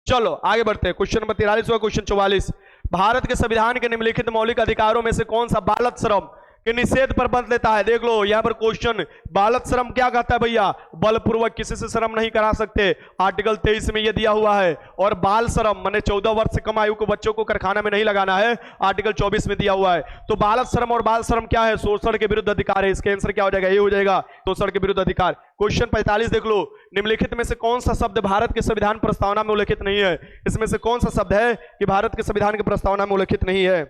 चलो आगे बढ़ते हैं। क्वेश्चन नंबर 43 हुआ। क्वेश्चन 44, भारत के संविधान के निम्नलिखित मौलिक अधिकारों में से कौन सा बाल श्रम के निषेध पर बंद लेता है? देख लो यहां पर क्वेश्चन, बाल श्रम क्या कहता है भैया? बलपूर्वक किसी से श्रम नहीं करा सकते, आर्टिकल 23 में यह दिया हुआ है। और बाल श्रम माने 14 वर्ष से कम आयु को बच्चों को कारखाना में नहीं लगाना है, आर्टिकल 24 में दिया हुआ है। तो बाल श्रम और बाल श्रम क्या है? शोषण के विरुद्ध अधिकार है। इसका आंसर क्या हो जाएगा? ये हो जाएगा, शोषण के विरुद्ध अधिकार। क्वेश्चन 45 देख लो, निम्नलिखित में से कौन सा शब्द भारत के संविधान प्रस्तावना में उल्लेखित नहीं है? इसमें से कौन सा शब्द है कि भारत के संविधान की प्रस्तावना में उल्लेखित नहीं है?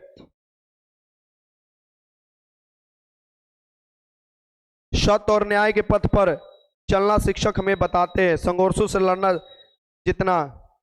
सत्य और न्याय के पथ पर चलना शिक्षक हमें बताते हैं, संघर्षों से लड़ना जितना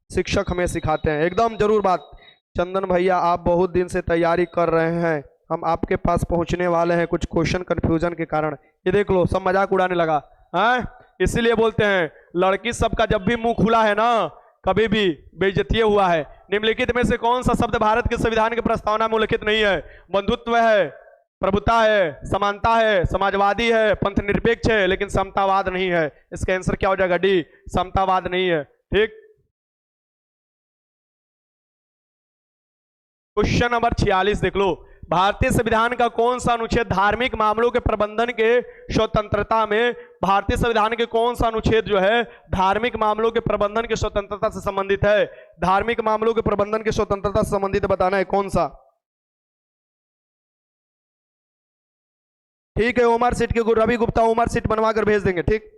शिक्षक हमें सिखाते हैं। एकदम जरूर बात। चंदन भैया, आप बहुत दिन से तैयारी कर रहे हैं, हम आपके पास पहुंचने वाले हैं कुछ क्वेश्चन कंफ्यूजन के कारण। ये देख लो, सब मजाक उड़ाने लगा है। इसीलिए बोलते हैं लड़की सबका जब भी मुंह खुला है ना, कभी भी बेइज्जती हुआ है। निम्नलिखित में से कौन सा शब्द भारत के संविधान की प्रस्तावना में उल्लेखित नहीं है? बंधुत्व है, प्रभुता है, समानता है, समाजवादी है, पंथ निरपेक्ष है, लेकिन समतावाद नहीं है। इसका आंसर क्या हो जाएगा? डी, समतावाद नहीं है। ठीक। क्वेश्चन नंबर 46 देख लो, भारतीय संविधान का कौन सा अनुच्छेद धार्मिक मामलों के प्रबंधन के स्वतंत्रता में, भारतीय संविधान के कौन सा अनुच्छेद जो है धार्मिक मामलों के प्रबंधन की स्वतंत्रता से संबंधित है? धार्मिक मामलों के प्रबंधन की स्वतंत्रता से संबंधित बताना है कौन सा। ठीक है, उमर सीट के रवि गुप्ता उमर सीट बनवा कर भेज देंगे। ठीक।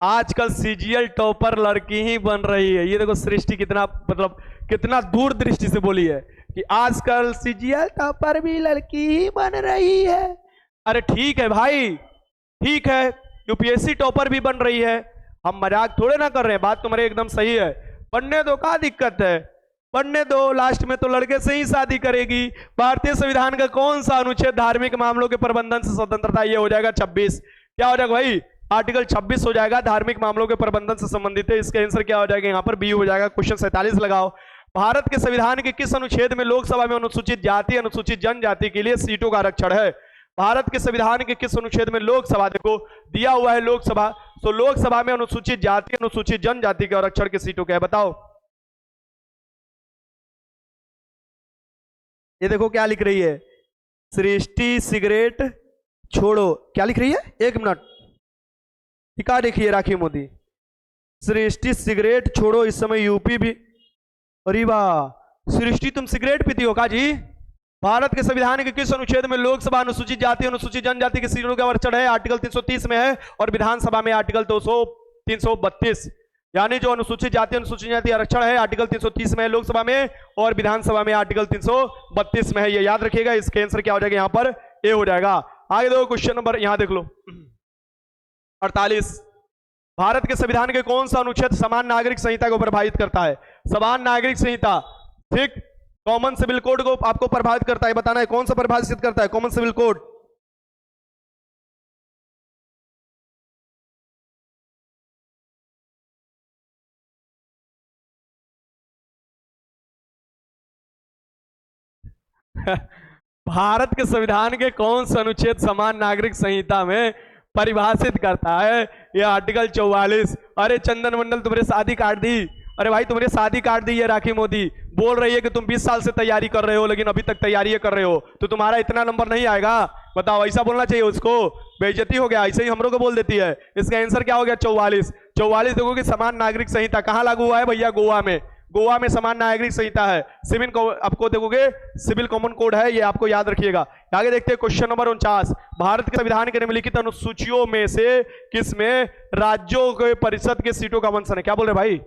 आजकल सीजीएल टॉपर लड़की ही बन रही है। ये देखो सृष्टि कितना मतलब कितना दूर दृष्टि से बोली है कि आजकल सीजीएल टॉपर भी लड़की ही बन रही है। अरे ठीक है भाई, ठीक है, यूपीएससी टॉपर भी बन रही है। हम मजाक थोड़े ना कर रहे हैं, बात तुम्हारी एकदम सही है। पढ़ने दो, क्या दिक्कत है? पढ़ने दो, लास्ट में तो लड़के से ही शादी करेगी। भारतीय संविधान का कौन सा अनुच्छेद धार्मिक मामलों के प्रबंधन से स्वतंत्रता? ये हो जाएगा 26। क्या हो जाएगा भाई? आर्टिकल 26 हो जाएगा, धार्मिक मामलों के प्रबंधन से संबंधित है। इसका आंसर क्या हो जाएगा? यहाँ पर बी हो जाएगा। क्वेश्चन 47 लगाओ, भारत के संविधान के किस अनुच्छेद में लोकसभा में अनुसूचित जाति अनुसूचित जनजाति के लिए सीटों का आरक्षण है? भारत के संविधान के किस अनुच्छेद में लोकसभा, देखो दिया हुआ है लोकसभा, तो लोकसभा में अनुसूचित जाति अनुसूचित जनजाति के आरक्षण की सीटों क्या है बताओ। ये देखो क्या लिख रही है, सृष्टि सिगरेट छोड़ो। क्या लिख रही है? एक मिनट, क्या देखिए राखी मोदी, सृष्टि सिगरेट छोड़ो इस समय यूपी भी, अरे वाह, सृष्टि तुम सिगरेट पीती हो का जी? भारत के संविधान के किस अनुच्छेद में लोकसभा अनुसूचित जाति अनुसूचित जनजाति के सीटों का आरक्षण है? आर्टिकल 330 में है और विधानसभा में आर्टिकल 332। यानी जो अनुसूचित जाति अनुसूचित जाति आरक्षण है आर्टिकल 330 में है लोकसभा में और विधानसभा में आर्टिकल 332 में है। ये याद रखिएगा। इसका आंसर क्या हो जाएगा? यहाँ पर ए हो जाएगा। आगे देखो क्वेश्चन नंबर, यहां देख लो 48। भारत के संविधान के कौन सा अनुच्छेद समान नागरिक संहिता को प्रभावित करता है? समान नागरिक संहिता, ठीक, कॉमन सिविल कोड को आपको प्रभावित करता है। बताना है कौन सा प्रभावित करता है? Common civil code. भारत के संविधान के कौन सा अनुच्छेद समान नागरिक संहिता में परिभाषित करता है? यह आर्टिकल 44। अरे चंदन मंडल तुम्हारे शादी काट दी। अरे भाई तुम्हारे शादी काट दी है। राखी मोदी बोल रही है कि तुम 20 साल से तैयारी कर रहे हो लेकिन अभी तक तैयारी कर रहे हो, तो तुम्हारा इतना नंबर नहीं आएगा। बताओ, ऐसा बोलना चाहिए उसको? बेइज्जती हो गया। ऐसे ही हम लोग को बोल देती है। इसका आंसर क्या हो गया? 44। 44 देखो कि समान नागरिक संहिता कहां लागू हुआ है भैया? गोवा में। गोवा में समान नागरिक संहिता है। सिविल आपको देखोगे सिविल कॉमन कोड है, ये आपको याद रखिएगा। आगे देखते हैं क्वेश्चन नंबर 49। भारत के संविधान के निम्नलिखित अनुसूचियों में से किसमें राज्यों के परिषद के सीटों का आवंटन है? क्या बोल रहे भाई?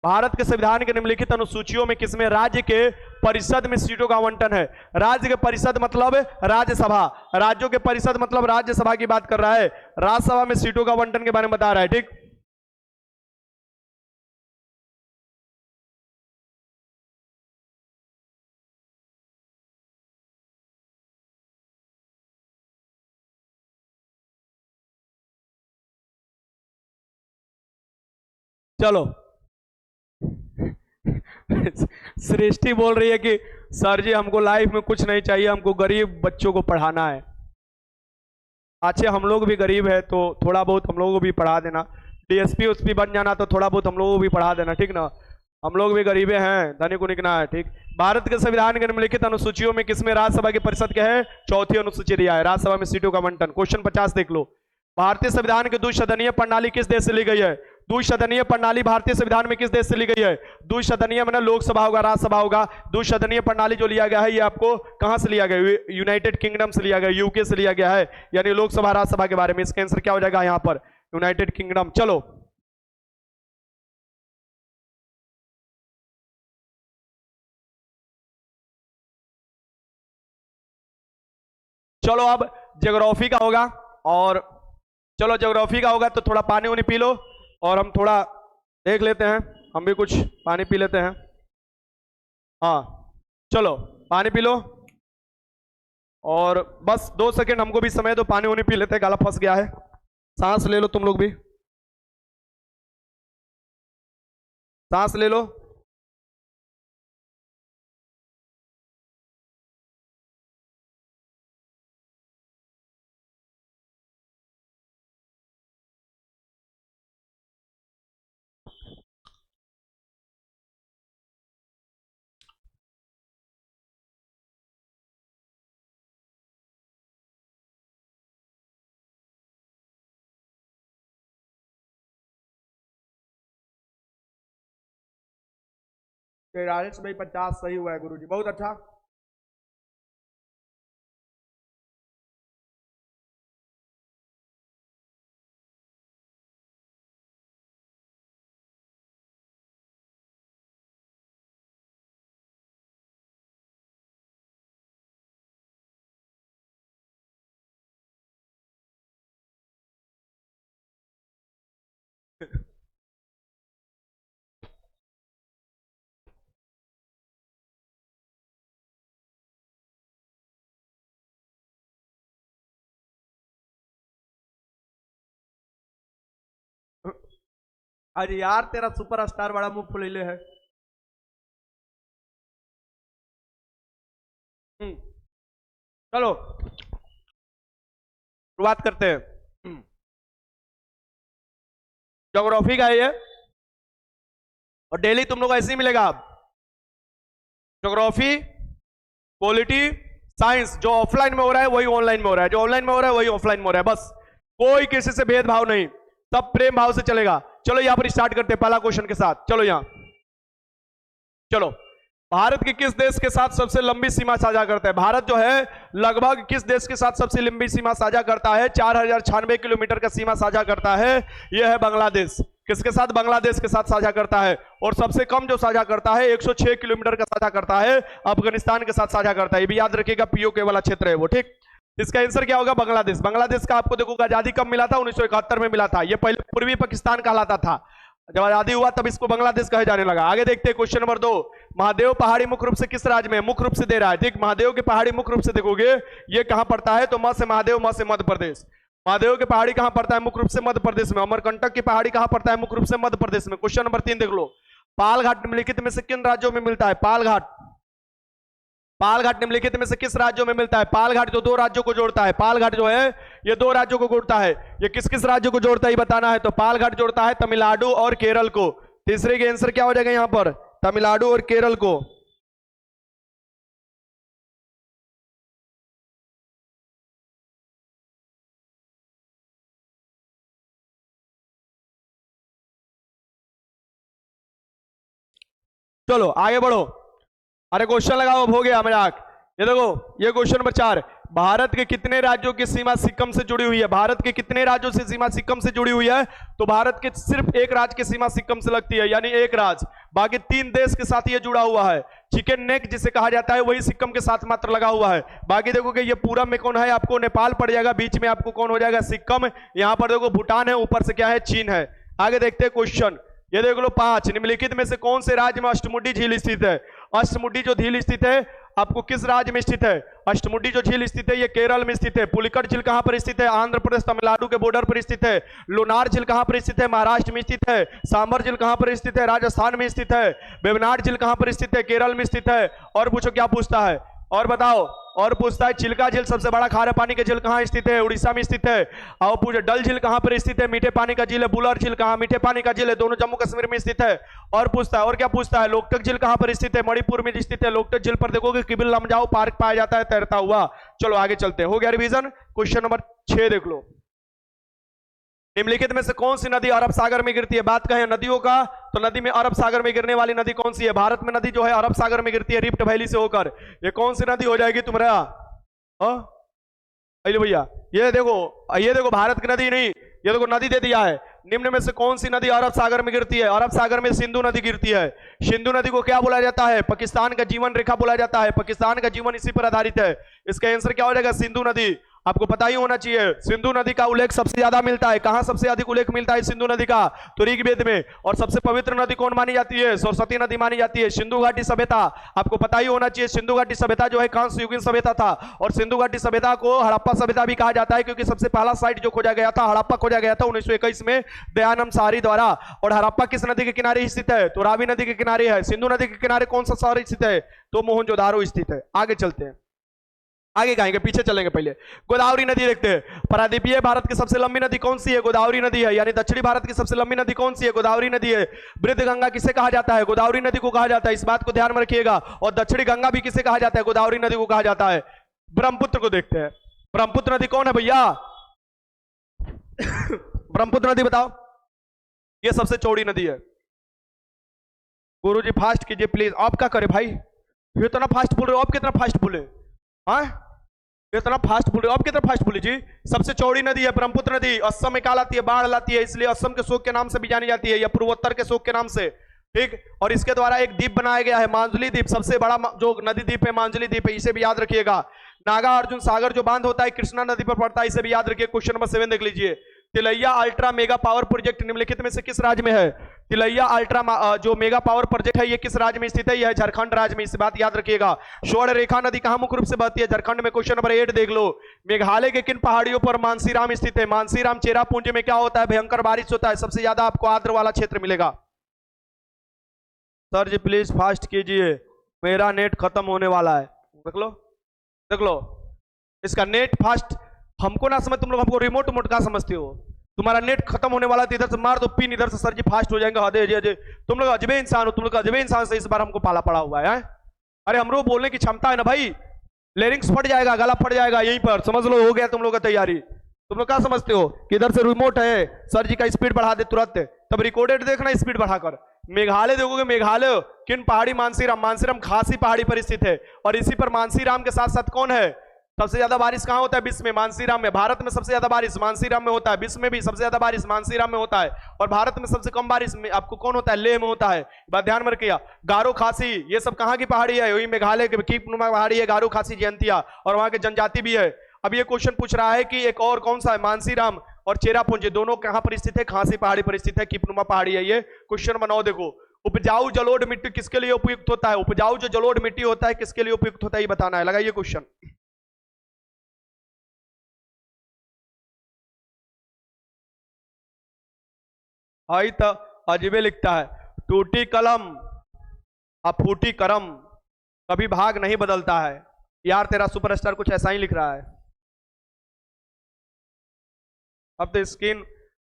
भारत के संविधान के निम्नलिखित अनुसूचियों में किसमें राज्य के परिषद में सीटों का आवंटन है? राज्य के परिषद मतलब राज्यसभा, राज्यों के परिषद मतलब राज्यसभा की बात कर रहा है। राज्यसभा में सीटों का आवंटन के बारे में बता रहा है, ठीक। चलो सृष्टि बोल रही है कि सर जी हमको लाइफ में कुछ नहीं चाहिए, हमको गरीब बच्चों को पढ़ाना है। अच्छे हम लोग भी गरीब है तो थोड़ा बहुत हम लोगों को भी पढ़ा देना। डीएसपी उसपी बन जाना तो थोड़ा बहुत हम लोगों को भी पढ़ा देना, ठीक ना? हम लोग भी गरीबे हैं, धनिक उनिक ना है, ठीक। भारत के संविधान के निम्नलिखित अनुसूचियों में किसमें राज्यसभा की परिषद क्या है? चौथी अनुसूची दिया है, राज्यसभा में सीटों का आवंटन। क्वेश्चन 50 देख लो। भारतीय संविधान की द्विसदनीय प्रणाली किस देश से ली गई है? द्विसदनीय प्रणाली भारतीय संविधान में किस देश से ली गई है? द्विसदनीय मतलब लोकसभा होगा राज्यसभा होगा। द्विसदनीय प्रणाली जो लिया गया है ये आपको कहां से लिया गया? यूनाइटेड किंगडम से लिया गया, यूके से लिया गया है। यानी लोकसभा राज्यसभा के बारे में। इसका आंसर क्या हो जाएगा यहां पर? United kingdom. चलो चलो अब ज्योग्राफी का होगा। और चलो ज्योग्राफी का होगा तो थोड़ा पानी उनी पी लो और हम थोड़ा देख लेते हैं। हम भी कुछ पानी पी लेते हैं। हाँ चलो पानी पी लो और बस 2 सेकंड हमको भी समय दो, पानी उनी पी लेते हैं, गला फंस गया है। सांस ले लो तुम लोग भी, सांस ले लो। राजेश भाई 50 सही हुआ है गुरुजी, बहुत अच्छा। अरे यार तेरा सुपर स्टार बड़ा मुंह फुलेले है। चलो शुरुआत करते हैं। ज्योग्राफी का है ये और डेली तुम लोग ऐसे ही मिलेगा। ज्योग्राफी, पॉलिटी, साइंस जो ऑफलाइन में हो रहा है वही ऑनलाइन में हो रहा है, जो ऑनलाइन में हो रहा है वही ऑफलाइन में हो रहा है। बस कोई किसी से भेदभाव नहीं, सब प्रेम भाव से चलेगा। चलो यहां पर स्टार्ट करते हैं पहला क्वेश्चन के साथ। चलो यहां चलो, भारत के किस देश के साथ सबसे लंबी सीमा साझा करता है? भारत जो है लगभग किस देश के साथ सबसे लंबी सीमा साझा करता है? 4096 किलोमीटर का सीमा साझा करता है। यह है बांग्लादेश। किसके साथ? बांग्लादेश के साथ साझा करता है। और सबसे कम जो साझा करता है 106 किलोमीटर का साझा करता है, अफगानिस्तान के साथ साझा करता है। ये भी याद रखिएगा, पीओके वाला क्षेत्र है वो, ठीक। इसका आंसर क्या होगा? बांग्लादेश। बांग्लादेश का आपको देखो आजादी कब मिला था? 1971 में मिला था। ये पहले पूर्वी पाकिस्तान कहलाता था, जब आजादी हुआ तब इसको बांग्लादेश कहा जाने लगा। आगे देखते हैं क्वेश्चन नंबर 2। महादेव पहाड़ी मुख्य रूप से किस राज्य में? मुख्य रूप से दे रहा है, ठीक। महादेव के पहाड़ी मुख्य रूप से देखोगे ये कहां पड़ता है? तो म से महादेव, म से मध्य प्रदेश। महादेव के पहाड़ी कहां पड़ता है? मुख्य रूप से मध्य प्रदेश में। अमरकंटक की पहाड़ी कहां पड़ता है? मुख्य रूप से मध्य प्रदेश में। क्वेश्चन नंबर 3 देख लो। पालघाट निम्नलिखित में से किन राज्यों में मिलता है? पालघाट। पालघाट निम्नलिखित में से किस राज्यों में मिलता है? पालघाट जो 2 राज्यों को जोड़ता है, पालघाट जो है ये 2 राज्यों को जोड़ता है। ये किस किस राज्यों को जोड़ता है बताना है। तो पालघाट जोड़ता है तमिलनाडु और केरल को। तीसरे के आंसर क्या हो जाएगा यहां पर? तमिलनाडु और केरल को। चलो आगे बढ़ो। अरे क्वेश्चन लगाओ, अब हो गया मजाक। ये देखो, ये क्वेश्चन नंबर 4। भारत के कितने राज्यों की सीमा सिक्किम से जुड़ी हुई है? भारत के कितने राज्यों से सीमा सिक्किम से जुड़ी हुई है? तो भारत के सिर्फ एक राज्य की सीमा सिक्किम से लगती है, यानी एक राज्य। बाकी 3 देश के साथ ये जुड़ा हुआ है। चिकन नेक जिसे कहा जाता है वही सिक्किम के साथ मात्र लगा हुआ है। बाकी देखो कि ये पूरब में कौन है? आपको नेपाल पड़ जाएगा, बीच में आपको कौन हो जाएगा? सिक्किम। यहां पर देखो भूटान है, ऊपर से क्या है? चीन है। आगे देखते हैं क्वेश्चन। ये देख लो 5। निम्नलिखित में से कौन से राज्य में अष्टमुडी झील स्थित है? अष्टमुडी जो झील स्थित है आपको किस राज्य में स्थित है? अष्टमुडी जो झील स्थित है ये केरल में स्थित है। पुलिकट झील कहां पर स्थित है? आंध्र प्रदेश तमिलनाडु के बॉर्डर पर स्थित है। लोनार झील कहां पर स्थित है? महाराष्ट्र में स्थित है। सांबर झील कहां पर स्थित है? राजस्थान में स्थित है। वेवनाड झील कहां पर स्थित है? केरल में स्थित है। और पूछो क्या पूछता है और बताओ। और पूछता है चिल्का झील सबसे बड़ा खारे पानी का झील कहां स्थित है? उड़ीसा में स्थित है। और पूछे डल झील कहां पर स्थित है? मीठे पानी का झील है। बुलर झील कहां? मीठे पानी का झील है, दोनों जम्मू कश्मीर में स्थित है। और पूछता है और क्या पूछता है? लोकटक झील कहां पर स्थित है? मणिपुर में स्थित है। लोकटक झील पर देखोगे किबिल लमजाओ पार्क पाया जाता है तैरता हुआ। चलो आगे चलते हैं, हो गया रिवीजन। क्वेश्चन नंबर 6 देख लो। निम्नलिखित में से कौन सी नदी अरब सागर में गिरती है? बात कहें नदियों का तो नदी में अरब सागर में गिरने वाली नदी कौन सी है? भारत में नदी जो है अरब सागर में गिरती है, रिफ्ट वैली से होकर। ये कौन सी नदी हो जाएगी तुम्हारा? भैया ये देखो भारत की नदी नहीं, ये देखो नदी दे दिया है। निम्न में से कौन सी नदी अरब सागर में गिरती है? अरब सागर में सिंधु नदी गिरती है। सिंधु नदी को क्या बोला जाता है? पाकिस्तान का जीवन रेखा बोला जाता है। पाकिस्तान का जीवन इसी पर आधारित है। इसका आंसर क्या हो जाएगा? सिंधु नदी। आपको पता ही होना चाहिए सिंधु नदी का उल्लेख सबसे ज्यादा मिलता है। कहां सबसे अधिक उल्लेख मिलता है सिंधु नदी का? तो ऋग्वेद में। और सबसे पवित्र नदी कौन मानी जाती है? सरस्वती नदी मानी जाती है। सिंधु घाटी सभ्यता आपको पता ही होना चाहिए। सिंधु घाटी सभ्यता जो है कांस्य युगीन सभ्यता था। और सिंधु घाटी सभ्यता को हड़प्पा सभ्यता भी कहा जाता है, क्योंकि सबसे पहला साइट जो खोजा गया था हड़प्पा खोजा गया था 1921 में दयानंद साहरी द्वारा। और हड़प्पा किस नदी के किनारे स्थित है? तो रावी नदी के किनारे है। सिंधु नदी के किनारे कौन सा शहर स्थित है? तो मोहनजोदारो स्थित है। आगे चलते हैं, आगे कहेंगे, पीछे चलेंगे। पहले गोदावरी नदी देखते हैं। प्रायद्वीपीय भारत की सबसे लंबी नदी कौन सी है? गोदावरी नदी है। यानी दक्षिणी भारत की सबसे लंबी नदी कौन सी है? गोदावरी नदी है। वृद्ध गंगा किसे कहा जाता है? गोदावरी नदी को कहा जाता है, इस बात को ध्यान में रखिएगा। और दक्षिणी गंगा भी किसे कहा जाता है? गोदावरी नदी को कहा जाता है। ब्रह्मपुत्र को देखते हैं। ब्रह्मपुत्र नदी कौन है भैया? ब्रह्मपुत्र नदी बताओ। ये सबसे चौड़ी नदी है। गुरुजी फास्ट कीजिए प्लीज। आप क्या करे भाई, ये इतना फास्ट बोल रहे हो, आप कितना फास्ट बोले? हाँ इतना फास्ट बोल रहे हो, आप कितना फास्ट बोले जी? सबसे चौड़ी नदी है ब्रह्मपुत्र नदी। असम में क्या लाती है? बाढ़ लाती है, इसलिए असम के शोक के नाम से भी जानी जाती है, या पूर्वोत्तर के शोक के नाम से, ठीक। और इसके द्वारा एक द्वीप बनाया गया है मांजुली द्वीप। सबसे बड़ा जो नदी द्वीप है मांजुली द्वीप है, इसे भी याद रखिएगा। नागा अर्जुन सागर जो बांध होता है कृष्णा नदी पर पड़ता है, इसे भी याद रखिए। क्वेश्चन नंबर 7 देख लीजिए। Tilaiya ultra mega power project निम्नलिखित में से किस राज्य में है? तिलैया अल्ट्रा जो मेगा पावर प्रोजेक्ट है ये किस राज्य में स्थित है? यह है झारखंड राज्य में, इस बात याद रखिएगा। स्वर्ण रेखा नदी कहां मुख्य रूप से बहती है? झारखंड में। क्वेश्चन नंबर 8 देख लो। मेघालय के किन पहाड़ियों पर मानसीराम स्थित है? मानसीराम चेरापूंजी में क्या होता है? भयंकर बारिश होता है, सबसे ज्यादा आपको आर्द्र वाला क्षेत्र मिलेगा। सर जी प्लीज फास्ट कीजिए, मेरा नेट खत्म होने वाला है। देख लो देख लो, इसका नेट फास्ट हमको ना समझ, तुम लोग हमको रिमोट मोट का समझते हो। तुम्हारा नेट खत्म होने वाला है, इधर से मार दो पिन, इधर से सर जी फास्ट हो जाएंगे। अजय अजय तुम लोग अजबे इंसान हो, तुम लोग अजबे इंसान से इस बार हमको पाला पड़ा हुआ है। अरे हम लोग बोलने की क्षमता है ना भाई, लेरिंग्स फट जाएगा, गला फट जाएगा, यहीं पर समझ लो हो गया तुम लोग का तैयारी। तुम लोग क्या समझते हो कि इधर से रिमोट है, सर जी का स्पीड बढ़ा दे तुरंत, तब रिकॉर्डेड देखना स्पीड बढ़ाकर, मेघालय देखोगे, मेघालय किन पहाड़ी, मानसीराम, मानसीराम खासी पहाड़ी पर स्थित है। और इसी पर मानसीराम के साथ साथ कौन है, सबसे ज्यादा बारिश कहां होता है, विश्व में मानसीराम में। भारत में सबसे ज्यादा बारिश मानसीराम में होता है, विश्व में भी सबसे ज्यादा बारिश मानसीराम में होता है। और भारत में सबसे कम बारिश में आपको कौन होता है, लेह में होता है। बात ध्यान में रखिएगा। गारो खासी ये सब कहां की पहाड़ी है, वही मेघालय की कीपनुमा पहाड़ी है, गारो खासी जयंतिया, और वहां के जनजाति भी है। अब ये क्वेश्चन पूछ रहा है कि एक और कौन सा है, मानसीराम और चेरापूंजी दोनों कहां पर स्थित है, खासी पहाड़ी पर स्थित है, कीपनुमा पहाड़ी है। ये क्वेश्चन बनाओ। देखो, उपजाऊ जलोढ़ मिट्टी किसके लिए उपयुक्त होता है, उपजाऊ जो जलोढ़ मिट्टी होता है किसके लिए उपयुक्त होता है, ये बताना है। लगाइए क्वेश्चन। आई तो अजबे लिखता है, टूटी कलम अब फूटी करम, कभी भाग नहीं बदलता है। यार तेरा सुपरस्टार कुछ ऐसा ही लिख रहा है। अब तो स्क्रीन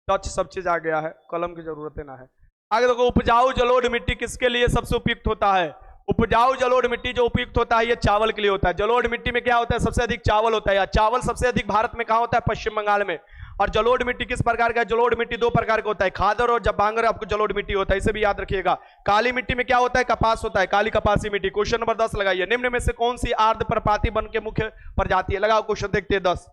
टच सब चीज आ गया है, कलम की जरूरत ना है। आगे देखो, उपजाऊ जलोढ़ मिट्टी किसके लिए सबसे उपयुक्त होता है, उपजाऊ जलोढ़ मिट्टी जो उपयुक्त होता है ये चावल के लिए होता है। जलोढ़ मिट्टी में क्या होता है, सबसे अधिक चावल होता है। चावल सबसे अधिक भारत में कहां होता है, पश्चिम बंगाल में। और जलोढ़ मिट्टी किस प्रकार का है, जलोढ़ मिट्टी दो प्रकार का होता है, खादर और जबांगर आपको जलोढ़ मिट्टी होता है, इसे भी याद रखिएगा। काली मिट्टी में क्या होता है, कपास होता है, काली कपासी मिट्टी। क्वेश्चन नंबर 10 लगाइए, निम्न में से कौन सी आर्द्र पर्णपाती वन के मुख्य प्रजाति है। लगाओ क्वेश्चन, देखते हैं 10।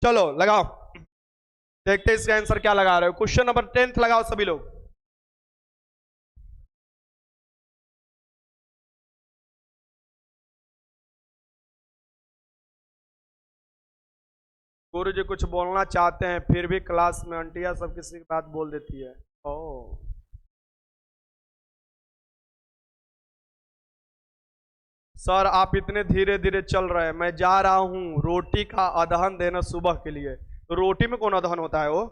चलो लगाओ, देखते हैं इसका आंसर क्या लगा रहे हो। क्वेश्चन नंबर 10 लगाओ सभी लोग। गुरु जी कुछ बोलना चाहते हैं, फिर भी क्लास में आंटिया सब किसी की बात बोल देती है। ओ सर, आप इतने धीरे धीरे चल रहे हैं, मैं जा रहा हूं रोटी का अदहन देना सुबह के लिए। तो रोटी में कौन अदहन होता है, वो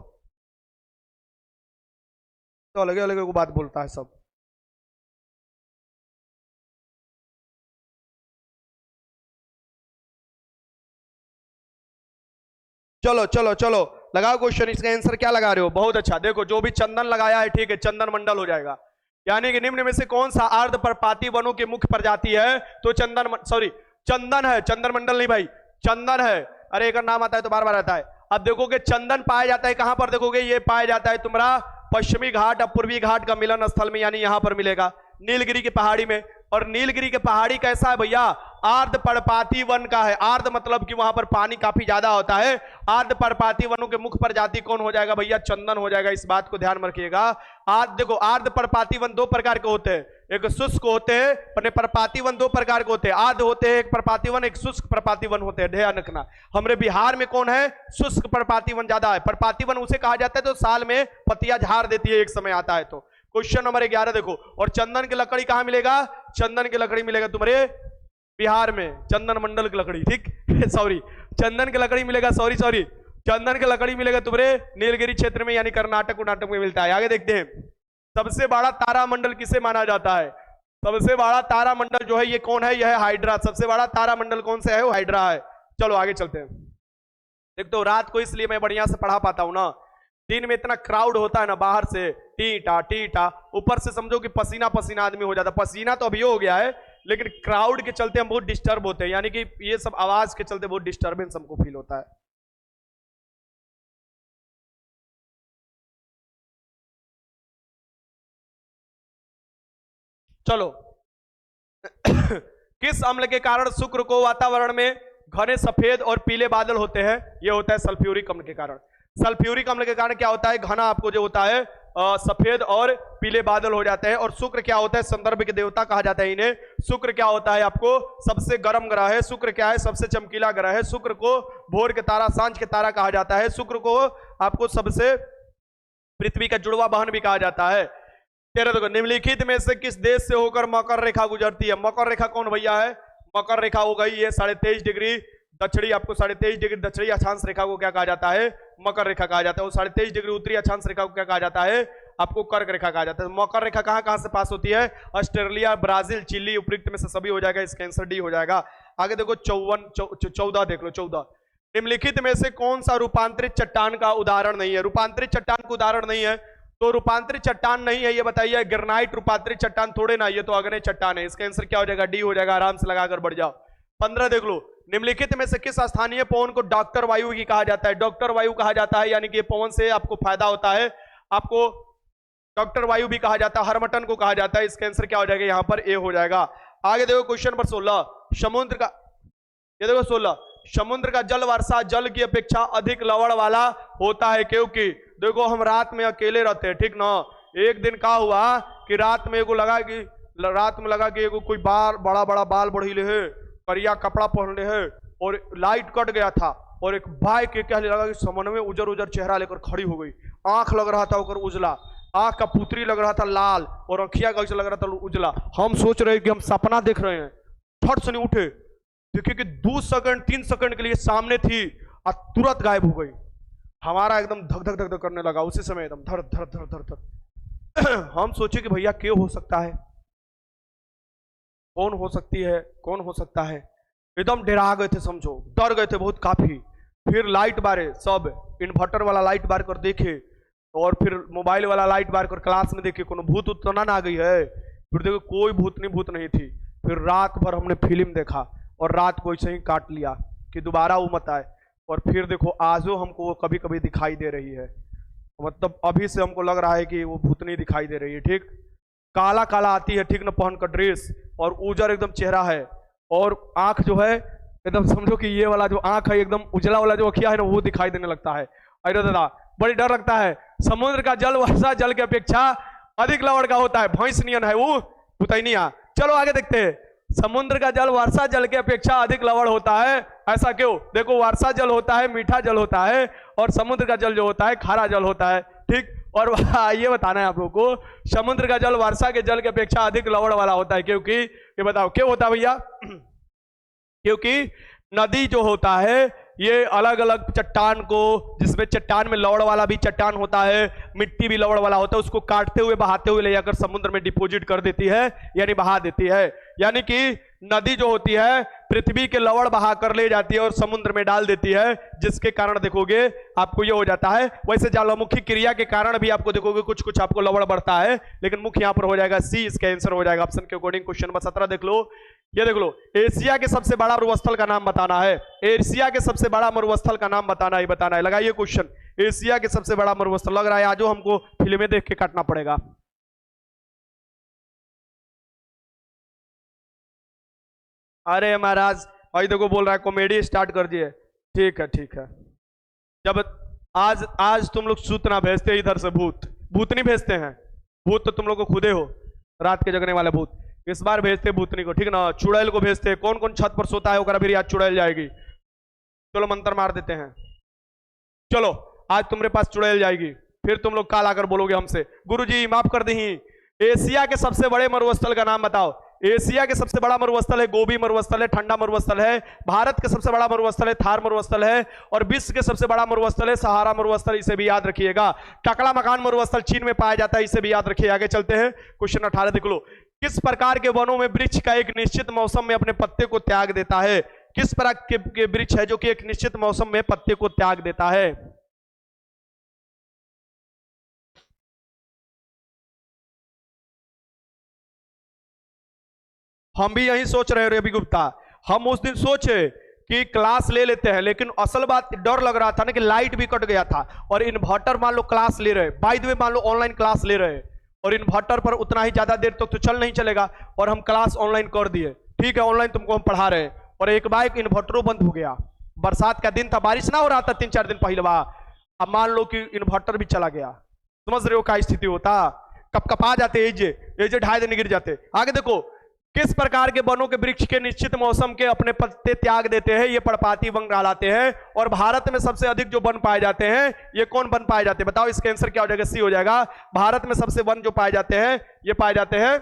तो अलग अलग को बात बोलता है सब। चलो चलो चलो लगाओ क्वेश्चन, इसका आंसर क्या लगा रहे हो, बहुत अच्छा। देखो, जो भी चंदन लगाया है ठीक है, चंदन मंडल हो जाएगा। यानी कि निम्न में से कौन सा आर्द्र पर्णपाती वनों की मुख्य प्रजाति है, तो चंदन है, चंदन मंडल नहीं भाई, चंदन है। अरे एक नाम आता है तो बार बार आता है। अब देखोगे चंदन पाया जाता है कहां पर, देखोगे ये पाया जाता है तुम्हारा पश्चिमी घाट और पूर्वी घाट का मिलन स्थल में, यानी यहां पर मिलेगा, नीलगिरी की पहाड़ी में। और नीलगिरी की पहाड़ी कैसा है भैया, आर्द्र पर्णपाती वन का है। आर्द्र मतलब कि वहां पर पानी काफी ज्यादा होता है। आर्द्र पर्णपाती वनों के मुख्य प्रजाति कौन हो जाएगा भैया, चंदन हो जाएगा, इस बात को ध्यान में रखिएगा। देखो, आर्द्र पर्णपाती वन दो प्रकार के होते हैं, एक शुष्क होते हैं और पर्णपाती वन दो प्रकार के होते हैं। आर्द्र होते हैं एक पर्णपाती वन, एक शुष्क पर्णपाती वन होते हैं, ध्यान रखना। हमारे बिहार में कौन है, शुष्क पर्णपाती वन ज्यादा है। पर्णपाती वन उसे कहा जाता है तो साल में पत्तियां झाड़ देती है, एक समय आता है तो। क्वेश्चन नंबर 11 देखो, और चंदन की लकड़ी कहां मिलेगा, चंदन की लकड़ी मिलेगा तुम्हारे बिहार में, चंदन मंडल की लकड़ी, ठीक सॉरी, चंदन की लकड़ी मिलेगा, सॉरी चंदन की लकड़ी मिलेगा तुम्हारे नीलगिरी क्षेत्र में, यानी कर्नाटक में मिलता है। आगे देखते हैं, सबसे बड़ा तारामंडल किसे माना जाता है, सबसे बड़ा तारामंडल जो है ये कौन है, यह है हाइड्रा। सबसे बड़ा तारामंडल कौन सा है, वो हाइड्रा है। चलो आगे चलते हैं। एक तो रात को इसलिए मैं बढ़िया से पढ़ा पाता हूं ना, दिन में इतना क्राउड होता है ना, बाहर से टीटा, ऊपर से समझो कि पसीना पसीना आदमी हो जाता। पसीना तो अभी हो गया है, लेकिन क्राउड के चलते हम बहुत डिस्टर्ब होते हैं, यानी कि ये सब आवाज के चलते बहुत डिस्टर्बेंस हमको फील होता है। चलो किस अम्ल के कारण शुक्र को वातावरण में घने सफेद और पीले बादल होते हैं, यह होता है सल्फ्यूरिक अम्ल के कारण। सल्फ्यूरिक अम्ल के कारण क्या होता है, घना आपको जो होता है सफेद और पीले बादल हो जाते हैं। और शुक्र क्या होता है, संदर्भ के देवता कहा जाता है इन्हें। शुक्र क्या होता है, आपको सबसे गर्म ग्रह है। शुक्र क्या है, सबसे चमकीला ग्रह है। शुक्र को भोर के तारा, सांझ के तारा कहा जाता है। शुक्र को आपको सबसे पृथ्वी का जुड़वा बहन भी कहा जाता है। तेरह देखो, निम्नलिखित में से किस देश से होकर मकर रेखा गुजरती है। मकर रेखा कौन भैया है, मकर रेखा हो गई ये 23.5 डिग्री दक्षिणी, आपको 23.5 डिग्री दक्षिणी अक्षांश रेखा को क्या कहा जाता है, मकर रेखा कहा जाता है। और 23.5 डिग्री उत्तरी अक्षांश रेखा को क्या कहा जाता है, आपको कर्क रेखा कहा जाता है। मकर रेखा कहां कहां से पास होती है, ऑस्ट्रेलिया, ब्राजील, चिली, उपयुक्त में से सभी हो जाएगा, इसका आंसर डी हो जाएगा। आगे देखो 14 देख लो, 14 निम्नलिखित में से कौन सा रूपांतरित चट्टान का उदाहरण नहीं है। रूपांतरित चट्टान का उदाहरण नहीं है, तो रूपांतरित चट्टान नहीं है ये बताइए। ग्रेनाइट रूपांतरित चट्टान थोड़े ना, ये तो अग्नि चट्टान है। इसका आंसर क्या हो जाएगा, डी हो जाएगा। आराम से लगाकर बढ़ जाओ। 15 देख लो, निम्नलिखित में से किस स्थानीय पवन को डॉक्टर वायु की कहा जाता है? डॉक्टर वायु कहा जाता है, यानी कि पवन से आपको फायदा होता है, आपको डॉक्टर वायु भी कहा जाता है, हरमटन को कहा जाता है। इसका आंसर क्या हो जाएगा? यहां पर ए हो जाएगा। आगे देखो क्वेश्चन नंबर 16, समुद्र का, ये देखो 16, समुद्र का जल वर्षा जल की अपेक्षा अधिक लवण वाला होता है क्योंकि, देखो हम रात में अकेले रहते हैं, ठीक ना। एक दिन क्या हुआ कि रात में लगा कि एगो कोई बाल बड़ा बड़ा बाल बढ़ीले है, करिया कपड़ा पहनले है, और लाइट कट गया था, और एक बाइक के क्या लगा कि समन में उजर उजर चेहरा लेकर खड़ी हो गई। आंख लग रहा था ओकर उजला, आंख का पुतरी लग रहा था लाल, और अखिया कैसे लग रहा था उजला। हम सोच रहे कि हम सपना देख रहे हैं, फट से नहीं उठे, देखिए कि 2 सेकंड 3 सेकंड के लिए सामने थी और तुरंत गायब हो गई। हमारा एकदम धक धक धक धक करने लगा, उसी समय एकदम धड़ धड़ धड़ धड़ धड़। हम सोचे कि भैया क्या हो सकता है, कौन हो सकती है, कौन हो सकता है। एकदम डरा गए थे, समझो डर गए थे बहुत काफी। फिर लाइट बारे, सब इन्वर्टर वाला लाइट बार कर देखे, और फिर मोबाइल वाला लाइट बार कर क्लास में देखे कोनो भूत तो ना आ गई है। फिर देखो कोई भूत नहीं थी। फिर रात भर हमने फिल्म देखा, और रात को ऐसे ही काट लिया कि दोबारा वो मत आए। और फिर देखो आजो हमको वो कभी कभी दिखाई दे रही है, मतलब अभी से हमको लग रहा है कि वो भूतनी दिखाई दे रही है। ठीक, काला काला आती है, ठीक ना, पहन कर ड्रेस, और उजर एकदम चेहरा है, और आंख जो है एकदम समझो कि ये वाला जो आंख है एकदम उजला वाला जो अखिया है ना, वो दिखाई देने लगता है। अरे दादा बड़ी डर लगता है। समुद्र का जल वर्षा जल की अपेक्षा अधिक लवण का होता है, भैंस नियन है वो पुतैनिया। चलो आगे देखते हैं, समुद्र का जल वर्षा जल की अपेक्षा अधिक लवण होता है, ऐसा क्यों? देखो वर्षा जल होता है मीठा जल होता है, और समुद्र का जल जो होता है खारा जल होता है। ठीक, और ये बताना है आप लोगों को, समुद्र का जल वर्षा के जल की अपेक्षा अधिक लवण वाला होता है क्योंकि, ये बताओ क्यों होता है भैया? क्योंकि नदी जो होता है ये अलग अलग चट्टान को, जिसमें चट्टान में लवण वाला भी चट्टान होता है, मिट्टी भी लवण वाला होता है, उसको काटते हुए बहाते हुए ले जाकर समुद्र में डिपोजिट कर देती है, यानी बहा देती है। यानी कि नदी जो होती है पृथ्वी के लवण बहा कर ले जाती है और समुद्र में डाल देती है, जिसके कारण देखोगे आपको ये हो जाता है। वैसे ज्वालामुखी क्रिया के कारण भी आपको देखोगे कुछ कुछ आपको लवण बढ़ता है, लेकिन मुख्य यहां पर हो जाएगा सी, इसका आंसर हो जाएगा ऑप्शन के अकॉर्डिंग। क्वेश्चन नंबर 17 देख लो, ये देख लो, एशिया के सबसे बड़ा मरुस्थल का नाम बताना है। एशिया के सबसे बड़ा मरुस्थल का नाम बताना है, बताना है। लगाइए क्वेश्चन, एशिया के सबसे बड़ा मरुस्थल। लग रहा है आज हमको फिल्में देख के काटना पड़ेगा। अरे महाराज भाई देखो बोल रहा है कॉमेडी स्टार्ट कर दिए। ठीक है ठीक है, जब आज आज तुम लोग सूत ना भेजते इधर से, भूत नहीं भेजते हैं, भूत तो तुम लोग को खुदे हो, रात के जगने वाले भूत। इस बार भेजते भूतनी को, ठीक ना, चुड़ैल को भेजते। कौन कौन छत पर सोता है होकर फिर आज चुड़ैल जाएगी। चलो मंत्र मार देते हैं, चलो आज तुम्हारे पास चुड़ैल जाएगी, फिर तुम लोग काल आकर बोलोगे हमसे गुरुजी माफ कर दी। एशिया के सबसे बड़े मरुस्थल का नाम बताओ। एशिया के सबसे बड़ा मरुस्थल है गोबी मरुस्थल है, ठंडा मरुस्थल है। भारत के सबसे बड़ा मरुस्थल है थार मरुस्थल है, और विश्व के सबसे बड़ा मरुस्थल है सहारा मरुस्थल, इसे भी याद रखिएगा। टकला मकान मरुस्थल चीन में पाया जाता है, इसे भी याद रखिए। आगे चलते हैं, क्वेश्चन 18 देख लो, किस प्रकार के वनों में वृक्ष का एक निश्चित मौसम में अपने पत्ते को त्याग देता है? किस प्रकार के वृक्ष है जो कि एक निश्चित मौसम में पत्ते को त्याग देता है? हम भी यही सोच रहे रवि गुप्ता, हम उस दिन सोचे कि क्लास ले लेते हैं, लेकिन असल बात डर लग रहा था ना कि लाइट भी कट गया था, और इन्वर्टर मान लो क्लास ले रहे, बाय द वे मान लो ऑनलाइन क्लास ले रहे, और इन्वर्टर पर उतना ही ज्यादा देर तक तो चल नहीं चलेगा, और हम क्लास ऑनलाइन कर दिए। ठीक है, ऑनलाइन तुमको हम पढ़ा रहे, और एक बाइक इन्वर्टरों बंद हो गया। बरसात का दिन था, बारिश ना हो रहा था 3-4 दिन पहले, अब मान लो कि इन्वर्टर भी चला गया। समझ रहे हो क्या स्थिति होता? कपकपा जाते, एजे 2.5 दिन गिर जाते। आगे देखो, किस प्रकार के वनों के वृक्ष के निश्चित मौसम के अपने पत्ते त्याग देते हैं? ये पर्णपाती वन कहलाते हैं। और भारत में सबसे अधिक जो वन पाए जाते हैं, ये कौन वन पाए जाते हैं? बताओ, इसका आंसर क्या हो जाएगा? सी हो जाएगा। भारत में सबसे वन जो पाए जाते हैं, ये पाए जाते हैं,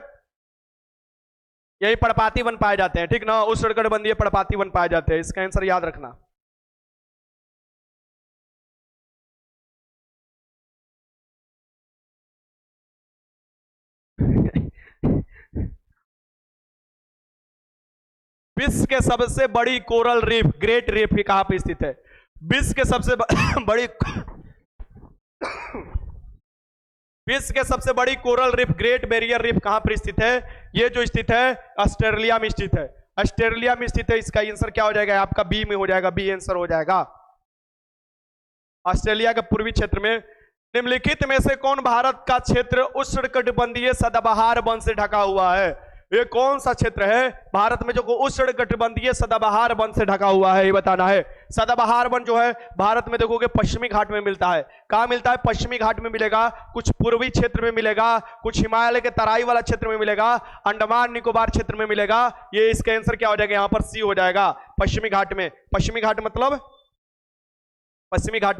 यही पर्णपाती वन पाए जाते हैं। ठीक ना, उष्णकटिबंधीय पर्णपाती वन पाए जाते हैं, इसका आंसर याद रखना। विश्व के सबसे बड़ी कोरल रीफ, ग्रेट रीफ, कहां पर स्थित है? विश्व के सबसे बड़ी विश्व के सबसे बड़ी coral reef, great barrier reef, कहां पर स्थित है? ये जो स्थित है ऑस्ट्रेलिया में स्थित है। ऑस्ट्रेलिया में स्थित है। इसका आंसर क्या हो जाएगा आपका बी में हो जाएगा, बी आंसर हो जाएगा। ऑस्ट्रेलिया के पूर्वी क्षेत्र में निम्नलिखित में से कौन भारत का क्षेत्र उष्णकटिबंधीय सदाबहार वन से ढका हुआ है? ये कौन सा क्षेत्र है भारत में जो उष्णकटिबंधीय सदाबहार वन से ढका हुआ है, ये बताना है। सदाबहार वन जो है भारत में देखोगे पश्चिमी घाट में मिलता है। कहां मिलता है? पश्चिमी घाट में मिलेगा, कुछ पूर्वी क्षेत्र में मिलेगा, कुछ हिमालय के तराई वाला क्षेत्र में मिलेगा, अंडमान निकोबार क्षेत्र में मिलेगा। ये इसका आंसर क्या हो जाएगा? यहां पर सी हो जाएगा, पश्चिमी घाट में। पश्चिमी घाट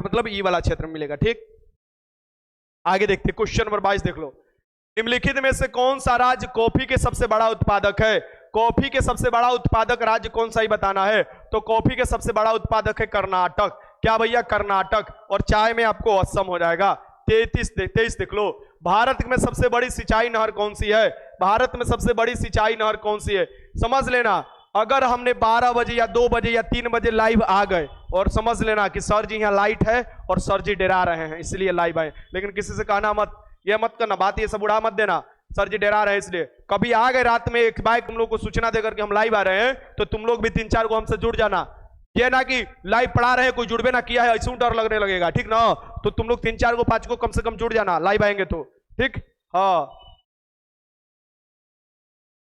मतलब ई वाला क्षेत्र में मिलेगा। ठीक, आगे देखते क्वेश्चन नंबर 22 देख लो। निम्नलिखित में से कौन सा राज्य कॉफी के सबसे बड़ा उत्पादक है? कॉफी के सबसे बड़ा उत्पादक राज्य कौन सा ही बताना है। तो कॉफी के सबसे बड़ा उत्पादक है कर्नाटक। क्या भैया? कर्नाटक। और चाय में आपको असम हो जाएगा। 23 देख लो। भारत में सबसे बड़ी सिंचाई नहर कौन सी है? भारत में सबसे बड़ी सिंचाई नहर कौन सी है? समझ लेना, अगर हमने 12 बजे या 2 बजे या 3 बजे लाइव आ गए और समझ लेना कि सर जी यहाँ लाइट है और सर जी डरा रहे हैं इसलिए लाइव आए, लेकिन किसी से कहना मत, ये मत करना, बात ये सब उड़ा मत देना, सर जी डरा रहे हैं इसलिए। कभी आ गए रात में एक बाइक तुम लोग को सूचना देकर के हम लाइव आ रहे हैं, तो तुम लोग भी 3-4 को हमसे जुड़ जाना। ये ना कि लाइव पढ़ा रहे हैं कोई जुड़बे ना किया है ऐसे डर लगने लगेगा, ठीक ना। तो तुम लोग 3-4 को 5 को कम से कम जुड़ जाना लाइव आएंगे तो, ठीक। हाँ,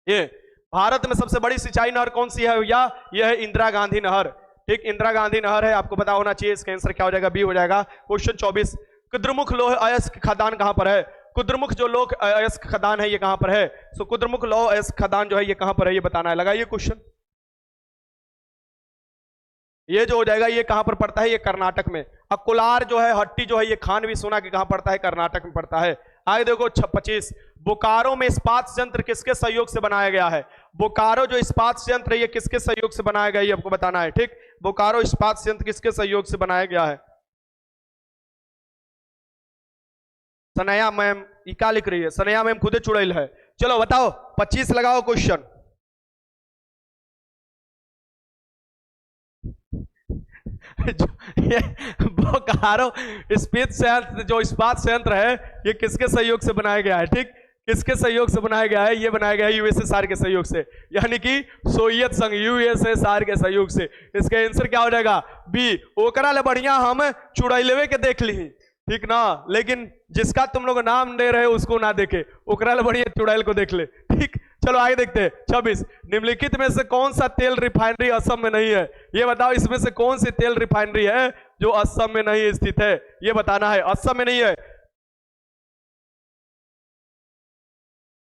ये भारत में सबसे बड़ी सिंचाई नहर कौन सी है भैया? यह है इंदिरा गांधी नहर। ठीक, इंदिरा गांधी नहर है, आपको पता होना चाहिए। इसका आंसर क्या हो जाएगा? बी हो जाएगा। क्वेश्चन 24, कुद्रमुख लौह अयस्क खदान कहां पर है? कुद्रमुख जो लौह अयस्क खदान है ये कहां पर है? सो कुद्रमुख लौह अयस्क खदान जो है ये कहां पर है, ये बताना है। लगाइए क्वेश्चन। ये जो हो जाएगा ये कहां पर पड़ता है? ये कर्नाटक में। अब कोलार जो है, हट्टी जो है, ये खान भी सोना के कहां पड़ता है? कर्नाटक में पड़ता है। आगे देखो 25, बोकारो में इस्पात संयंत्र किसके सहयोग से बनाया गया है? बोकारो जो इस्पात संयंत्र है ये किसके सहयोग से बनाया गया है, ये आपको बताना है। ठीक, बोकारो इस्पात संयंत्र किसके सहयोग से बनाया गया है? सनया मैम क्या लिख रही है? सनया मैम खुदे चुड़ैल है। चलो बताओ, 25 लगाओ क्वेश्चन। ये बोकारो इस्पात संयंत्र जो इस्पात संयंत्र है ये किसके सहयोग से बनाया गया है? ठीक, किसके सहयोग से बनाया गया है? ये बनाया गया है यूएसएसआर के सहयोग से, यानी कि सोवियत संघ यूएसएसआर के सहयोग से। इसका आंसर क्या हो जाएगा? बी। ओकरा ले बढ़िया हम चुड़ैलवे के देख ली, ठीक ना, लेकिन जिसका तुम लोग नाम दे रहे हो उसको ना देखे, ओकरा ले बढ़िया चुड़ैल को देख ले। ठीक, चलो आगे देखते हैं 26, निम्नलिखित में से कौन सा तेल रिफाइनरी असम में नहीं है? ये बताओ, इसमें से कौन सी तेल रिफाइनरी है जो असम में नहीं स्थित है? ये बताना है। असम में नहीं है।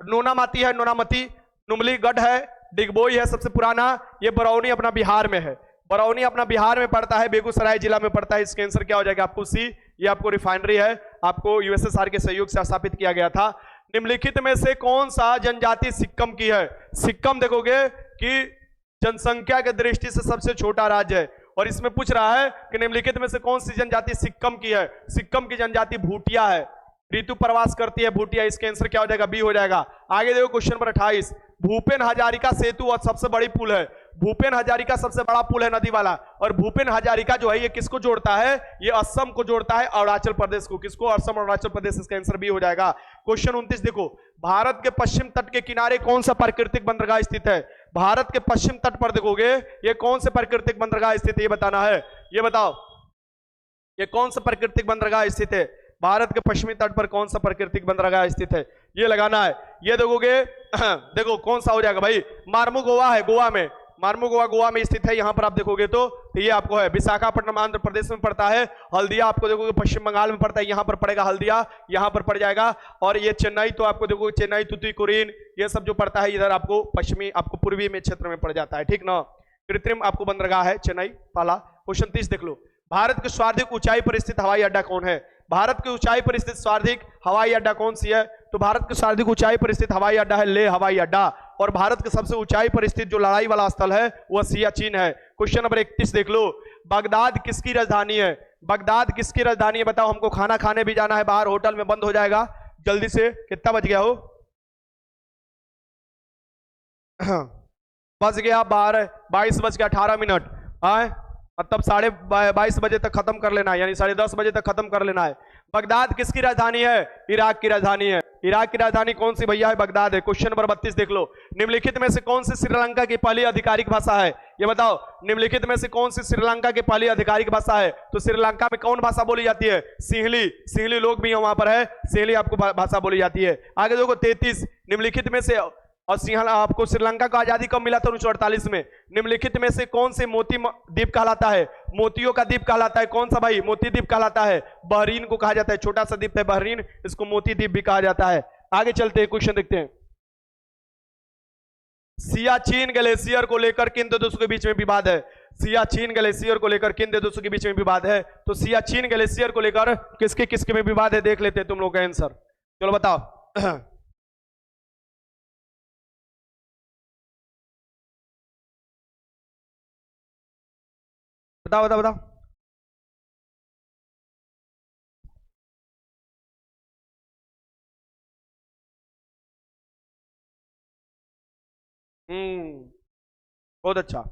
नोनामाती है, नोनामती, नुमलीगढ़ है, डिगबोई है सबसे पुराना, ये बरौनी अपना बिहार में है। बरौनी अपना बिहार में पड़ता है, बेगूसराय जिला में पड़ता है। इसका आंसर क्या हो जाएगा? आपको सी। ये आपको रिफाइनरी है, आपको यूएसएसआर के सहयोग से स्थापित किया गया था। निम्नलिखित में से कौन सा जनजाति सिक्किम की है? सिक्किम देखोगे कि जनसंख्या के दृष्टि से सबसे छोटा राज्य है, और इसमें पूछ रहा है कि निम्नलिखित में से कौन सी जनजाति सिक्किम की है? सिक्किम की जनजाति भूटिया है, ऋतु प्रवास करती है भूटिया। इसका आंसर क्या हो जाएगा? बी हो जाएगा। आगे देखो क्वेश्चन नंबर 28, भूपेन हजारिका सेतु और सबसे बड़ी पुल है। भूपेन हजारिका सबसे बड़ा पुल है नदी वाला, और भूपेन हजारिका जो है ये किसको जोड़ता है? ये असम को जोड़ता है, अरुणाचल प्रदेश को। किसको? असम और अरुणाचल प्रदेश। इसका आंसर बी हो जाएगा। क्वेश्चन 29 देखो, भारत के पश्चिम तट के किनारे कौन सा प्राकृतिक बंदरगाह स्थित है? भारत के पश्चिम तट पर देखोगे ये कौन से प्राकृतिक बंदरगाह स्थित है, ये बताना है। ये बताओ, ये कौन सा प्राकृतिक बंदरगाह स्थित है? भारत के पश्चिमी तट पर कौन सा प्राकृतिक बंदरगाह स्थित है, ये लगाना है। ये देखोगे देखो कौन सा हो जाएगा भाई? मार्मू गोवा है, गोवा में। मार्मू गोवा में स्थित है। यहां पर आप देखोगे तो ये आपको है। विशाखापट्टनम आंध्र प्रदेश में पड़ता है। हल्दिया आपको देखोगे पश्चिम बंगाल में पड़ता है, यहां पर पड़ेगा हल्दिया, यहां पर पड़ जाएगा। और ये चेन्नई तो आपको देखोगे चेन्नई, तुतुकुरिन, ये सब जो पड़ता है इधर आपको पश्चिमी, आपको पूर्वी में क्षेत्र में पड़ जाता है, ठीक ना। कृत्रिम आपको बंदरगाह है चेन्नई पहला। क्वेश्चन 30 देख लो, भारत के सर्वाधिक ऊंचाई पर स्थित हवाई अड्डा कौन है? भारत की ऊंचाई पर स्थित सर्वाधिक हवाई अड्डा कौन सी है? तो भारत के सर्वाधिक ऊंचाई पर स्थित हवाई अड्डा है लेह हवाई अड्डा। और भारत के सबसे ऊंचाई पर स्थित जो लड़ाई वाला स्थल है वह सियाचिन है। क्वेश्चन नंबर 31 देख लो, बगदाद किसकी राजधानी है? बगदाद किसकी राजधानी है बताओ? हमको खाना खाने भी जाना है बाहर, होटल में बंद हो जाएगा, जल्दी से। कितना बज गया हो? बज गया 22:18। आए मतलब 22:30 बजे तक खत्म कर लेना है, यानी 10:30 बजे तक खत्म कर लेना है। बगदाद किसकी राजधानी है? इराक की राजधानी है। इराक की राजधानी कौन सी भैया है? बगदाद है। क्वेश्चन नंबर 32 देख लो, निम्नलिखित में से कौन सी श्रीलंका की पहली आधिकारिक भाषा है? ये बताओ, निम्नलिखित में से कौन सी श्रीलंका की पहली आधिकारिक भाषा है? तो श्रीलंका में कौन भाषा बोली जाती है? सिंहली। सिंहली लोग भी वहां पर है, सिंहली आपको भाषा बोली जाती है। आगे देखो 33, निम्नलिखित में से, और सिंहला आपको श्रीलंका को आजादी कब मिला था? 1948 में। निम्नलिखित में से कौन से मोती द्वीप कहलाता है? मोतियों का द्वीप कहलाता है। कौन सा भाई? मोती द्वीप कहलाता है। बहरीन को कहा जाता है, छोटा सा द्वीप है बहरीन, इसको मोती द्वीप भी कहा जाता है। आगे चलते हैं, क्वेश्चन देखते हैं। सियाचिन ग्लेशियर को लेकर किन दो देशों के बीच में विवाद है? सियाचिन ग्लेशियर को लेकर किन दो देशों के बीच में विवाद है? तो सियाचिन ग्लेशियर को लेकर किसके किसके में विवाद है? देख लेते हैं तुम लोग का आंसर। चलो बताओ। बताओ बताओ बताओ। बहुत अच्छा।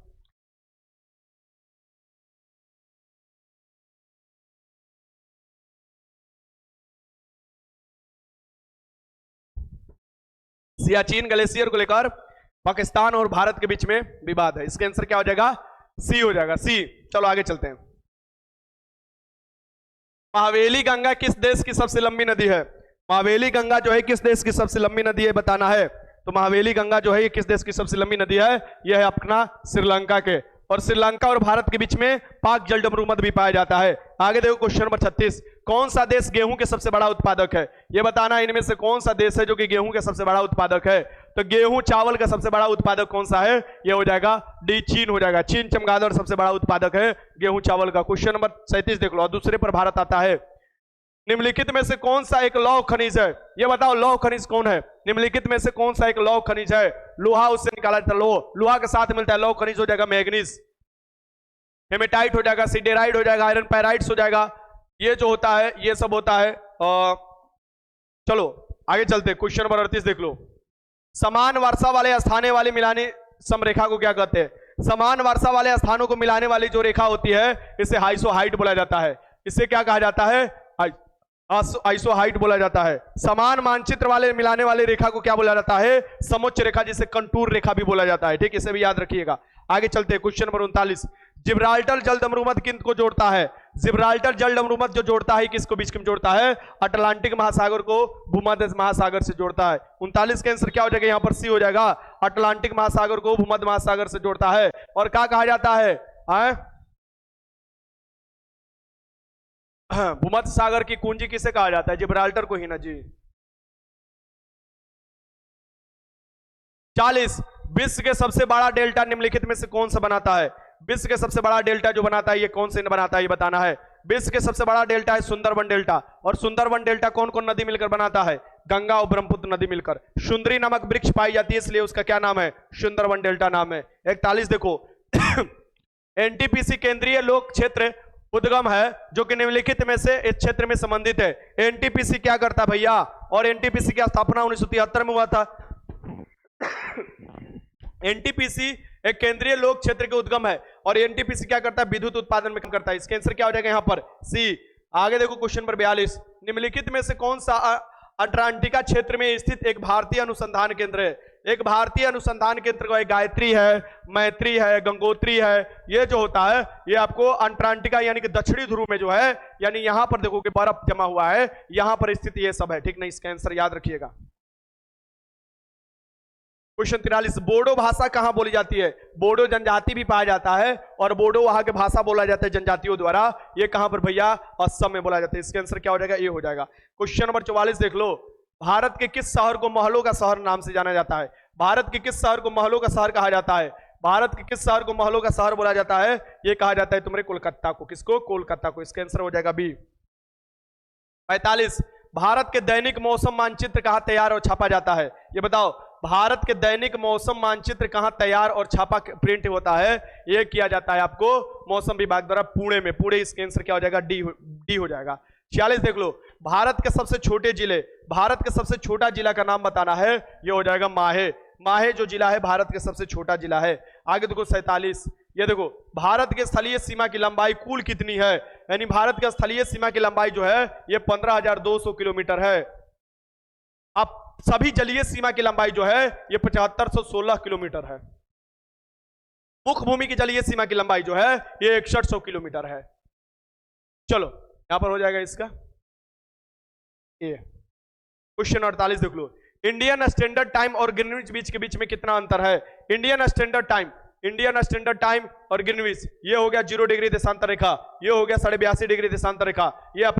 सियाचिन ग्लेशियर को लेकर पाकिस्तान और भारत के बीच में विवाद है। इसका आंसर क्या हो जाएगा? सी हो जाएगा, सी। चलो आगे चलते हैं। महावेली गंगा किस देश की सबसे लंबी नदी है? महावेली गंगा जो है किस देश की सबसे लंबी नदी है बताना है। तो महावेली गंगा जो है ये किस देश की सबसे लंबी नदी है? यह है अपना श्रीलंका के। और श्रीलंका और भारत के बीच में पाक जलमरूमत भी पाया जाता है। आगे देखो क्वेश्चन नंबर 36, कौन सा देश गेहूं के सबसे बड़ा उत्पादक है? यह बताना है इनमें से कौन सा देश है जो कि गेहूं के सबसे बड़ा उत्पादक है। तो गेहूं चावल का सबसे बड़ा उत्पादक कौन सा है? यह हो जाएगा डी, चीन हो जाएगा। चीन चमगादड़ सबसे बड़ा उत्पादक है गेहूं चावल का। क्वेश्चन नंबर 37 देख लो, और दूसरे पर भारत आता है। निम्नलिखित में से कौन सा एक लौह खनिज है? ये बताओ लौह खनिज कौन है? निम्नलिखित में से कौन सा एक लौह खनिज है? लोहा उससे निकाला जाता है, लोह, लोहा के साथ मिलता है लौह खनिज हो जाएगा मैग्नीज, हेमेटाइट हो जाएगा, सिडेराइड हो जाएगा, आयरन पैराइड्स हो जाएगा। ये जो होता है ये सब होता है। चलो आगे चलते, क्वेश्चन नंबर 38 देख लो। समान वर्षा वाले स्थाने वाली मिलानी समरेखा को क्या कहते हैं? समान वर्षा वाले स्थानों को मिलाने वाली जो रेखा होती है इसे आइसोहाइट बोला जाता है। इसे क्या कहा जाता है? आइसोहाइट बोला जाता है। समान मानचित्र वाले मिलाने वाली रेखा को क्या बोला जाता है? समोच्च रेखा, जिसे कंटूर रेखा भी बोला जाता है। ठीक, इसे भी याद रखिएगा। आगे चलते हैं, क्वेश्चन नंबर 39, जिब्राल्टर जलदमरूमत किन को जोड़ता है? जिब्राल्टर जलदमरूमत जो जोड़ता है किसको बीच में जोड़ता है? अटलांटिक महासागर को भूमध्य महासागर से जोड़ता है। 39 का आंसर क्या हो जाएगा? यहां पर सी हो जाएगा, अटलांटिक महासागर को भूमध्य महासागर से जोड़ता है। और क्या कहा जाता है? भूमध्य सागर की कुंजी किसे कहा जाता है? जिब्राल्टर को ही ना जी। 40, विश्व के सबसे बड़ा डेल्टा निम्नलिखित में से कौन सा बनाता है? विश्व के सबसे बड़ा डेल्टा जो बनाता है ये कौन से बनाता है? ये बताना है। विश्व के सबसे बड़ा डेल्टा है सुंदरबन डेल्टा। और सुंदरबन डेल्टा कौन कौन नदी मिलकर बनाता है? गंगा और ब्रह्मपुत्र नदी मिलकर। सुंदरी नामक वृक्ष पाई जाती है इसलिए उसका क्या नाम है? सुंदरबन डेल्टा नाम है। 41 देखो, एनटीपीसी केंद्रीय लोक क्षेत्र उद्गम है जो कि निम्नलिखित में से इस क्षेत्र में संबंधित है। एनटीपीसी क्या करता भैया? और एनटीपीसी की स्थापना 1973 में हुआ था। एनटीपीसी एक केंद्रीय लोक क्षेत्र के उद्गम है और एनटीपीसी क्या करता है? विद्युत उत्पादन में काम करता है। इसका आंसर क्या हो जाएगा यहां पर? सी। आगे देखो क्वेश्चन नंबर 42, निम्नलिखित में से कौन सा अंटार्कटिका क्षेत्र में स्थित एक भारतीय अनुसंधान केंद्र है? एक भारतीय अनुसंधान केंद्र को गायत्री है, मैत्री है, गंगोत्री है। ये जो होता है ये आपको अंटार्कटिका यानी कि दक्षिणी ध्रुव में जो है, यानी यहां पर देखो कि बर्फ जमा हुआ है, यहां पर स्थित ये सब है। ठीक नहीं, इसका आंसर याद रखिएगा। क्वेश्चन 43, बोडो भाषा कहां बोली जाती है? बोडो जनजाति भी पाया जाता है और बोडो वहां के भाषा बोला जाता है जनजातियों द्वारा। ये कहां पर भैया? असम में बोला जाता है। इसका आंसर क्या हो जाएगा? ये हो जाएगा। क्वेश्चन नंबर 44 देख लो, भारत के किस शहर को महलों का शहर नाम से जाना जाता है? भारत के किस शहर को महलों का शहर कहा जाता है? भारत के किस शहर को महलों का शहर बोला जाता है? ये कहा जाता है तुम्हारे कोलकाता को। किसको? कोलकाता को। इसका आंसर हो जाएगा बी। 45, भारत के दैनिक मौसम मानचित्र कहां तैयार और छापा जाता है? ये बताओ, भारत के दैनिक मौसम मानचित्र कहां तैयार और छापा प्रिंट होता है? यह किया जाता है आपको मौसम विभाग द्वारा पुणे में। पुणे, इसका आंसर क्या हो जाएगा? डी हो जाएगा। 46 देख लो, भारत के सबसे छोटे जिले, भारत के सबसे छोटा जिला का नाम बताना है। यह हो जाएगा माहे। माहे जो जिला है भारत के सबसे छोटा जिला है। आगे देखो 47, ये देखो, भारत के स्थलीय सीमा की लंबाई कुल कितनी है? यानी भारत के स्थलीय सीमा की लंबाई जो है ये 15,200 किलोमीटर है। अब सभी जलीय सीमा की लंबाई जो है ये 7516 किलोमीटर है। मुख्य भूमि की जलीय सीमा की लंबाई जो है ये 6100 किलोमीटर है। चलो यहां पर हो जाएगा इसका ये क्वेश्चन 48 देख लो। इंडियन स्टैंडर्ड टाइम और ग्रीनविच बीच के बीच में कितना अंतर है? इंडियन स्टैंडर्ड टाइम और ग्रीनविच, ये हो गया 0 डिग्री देशांतर रेखा, ये हो गया 82.5 डिग्री देशांतर रेखा, ये अपने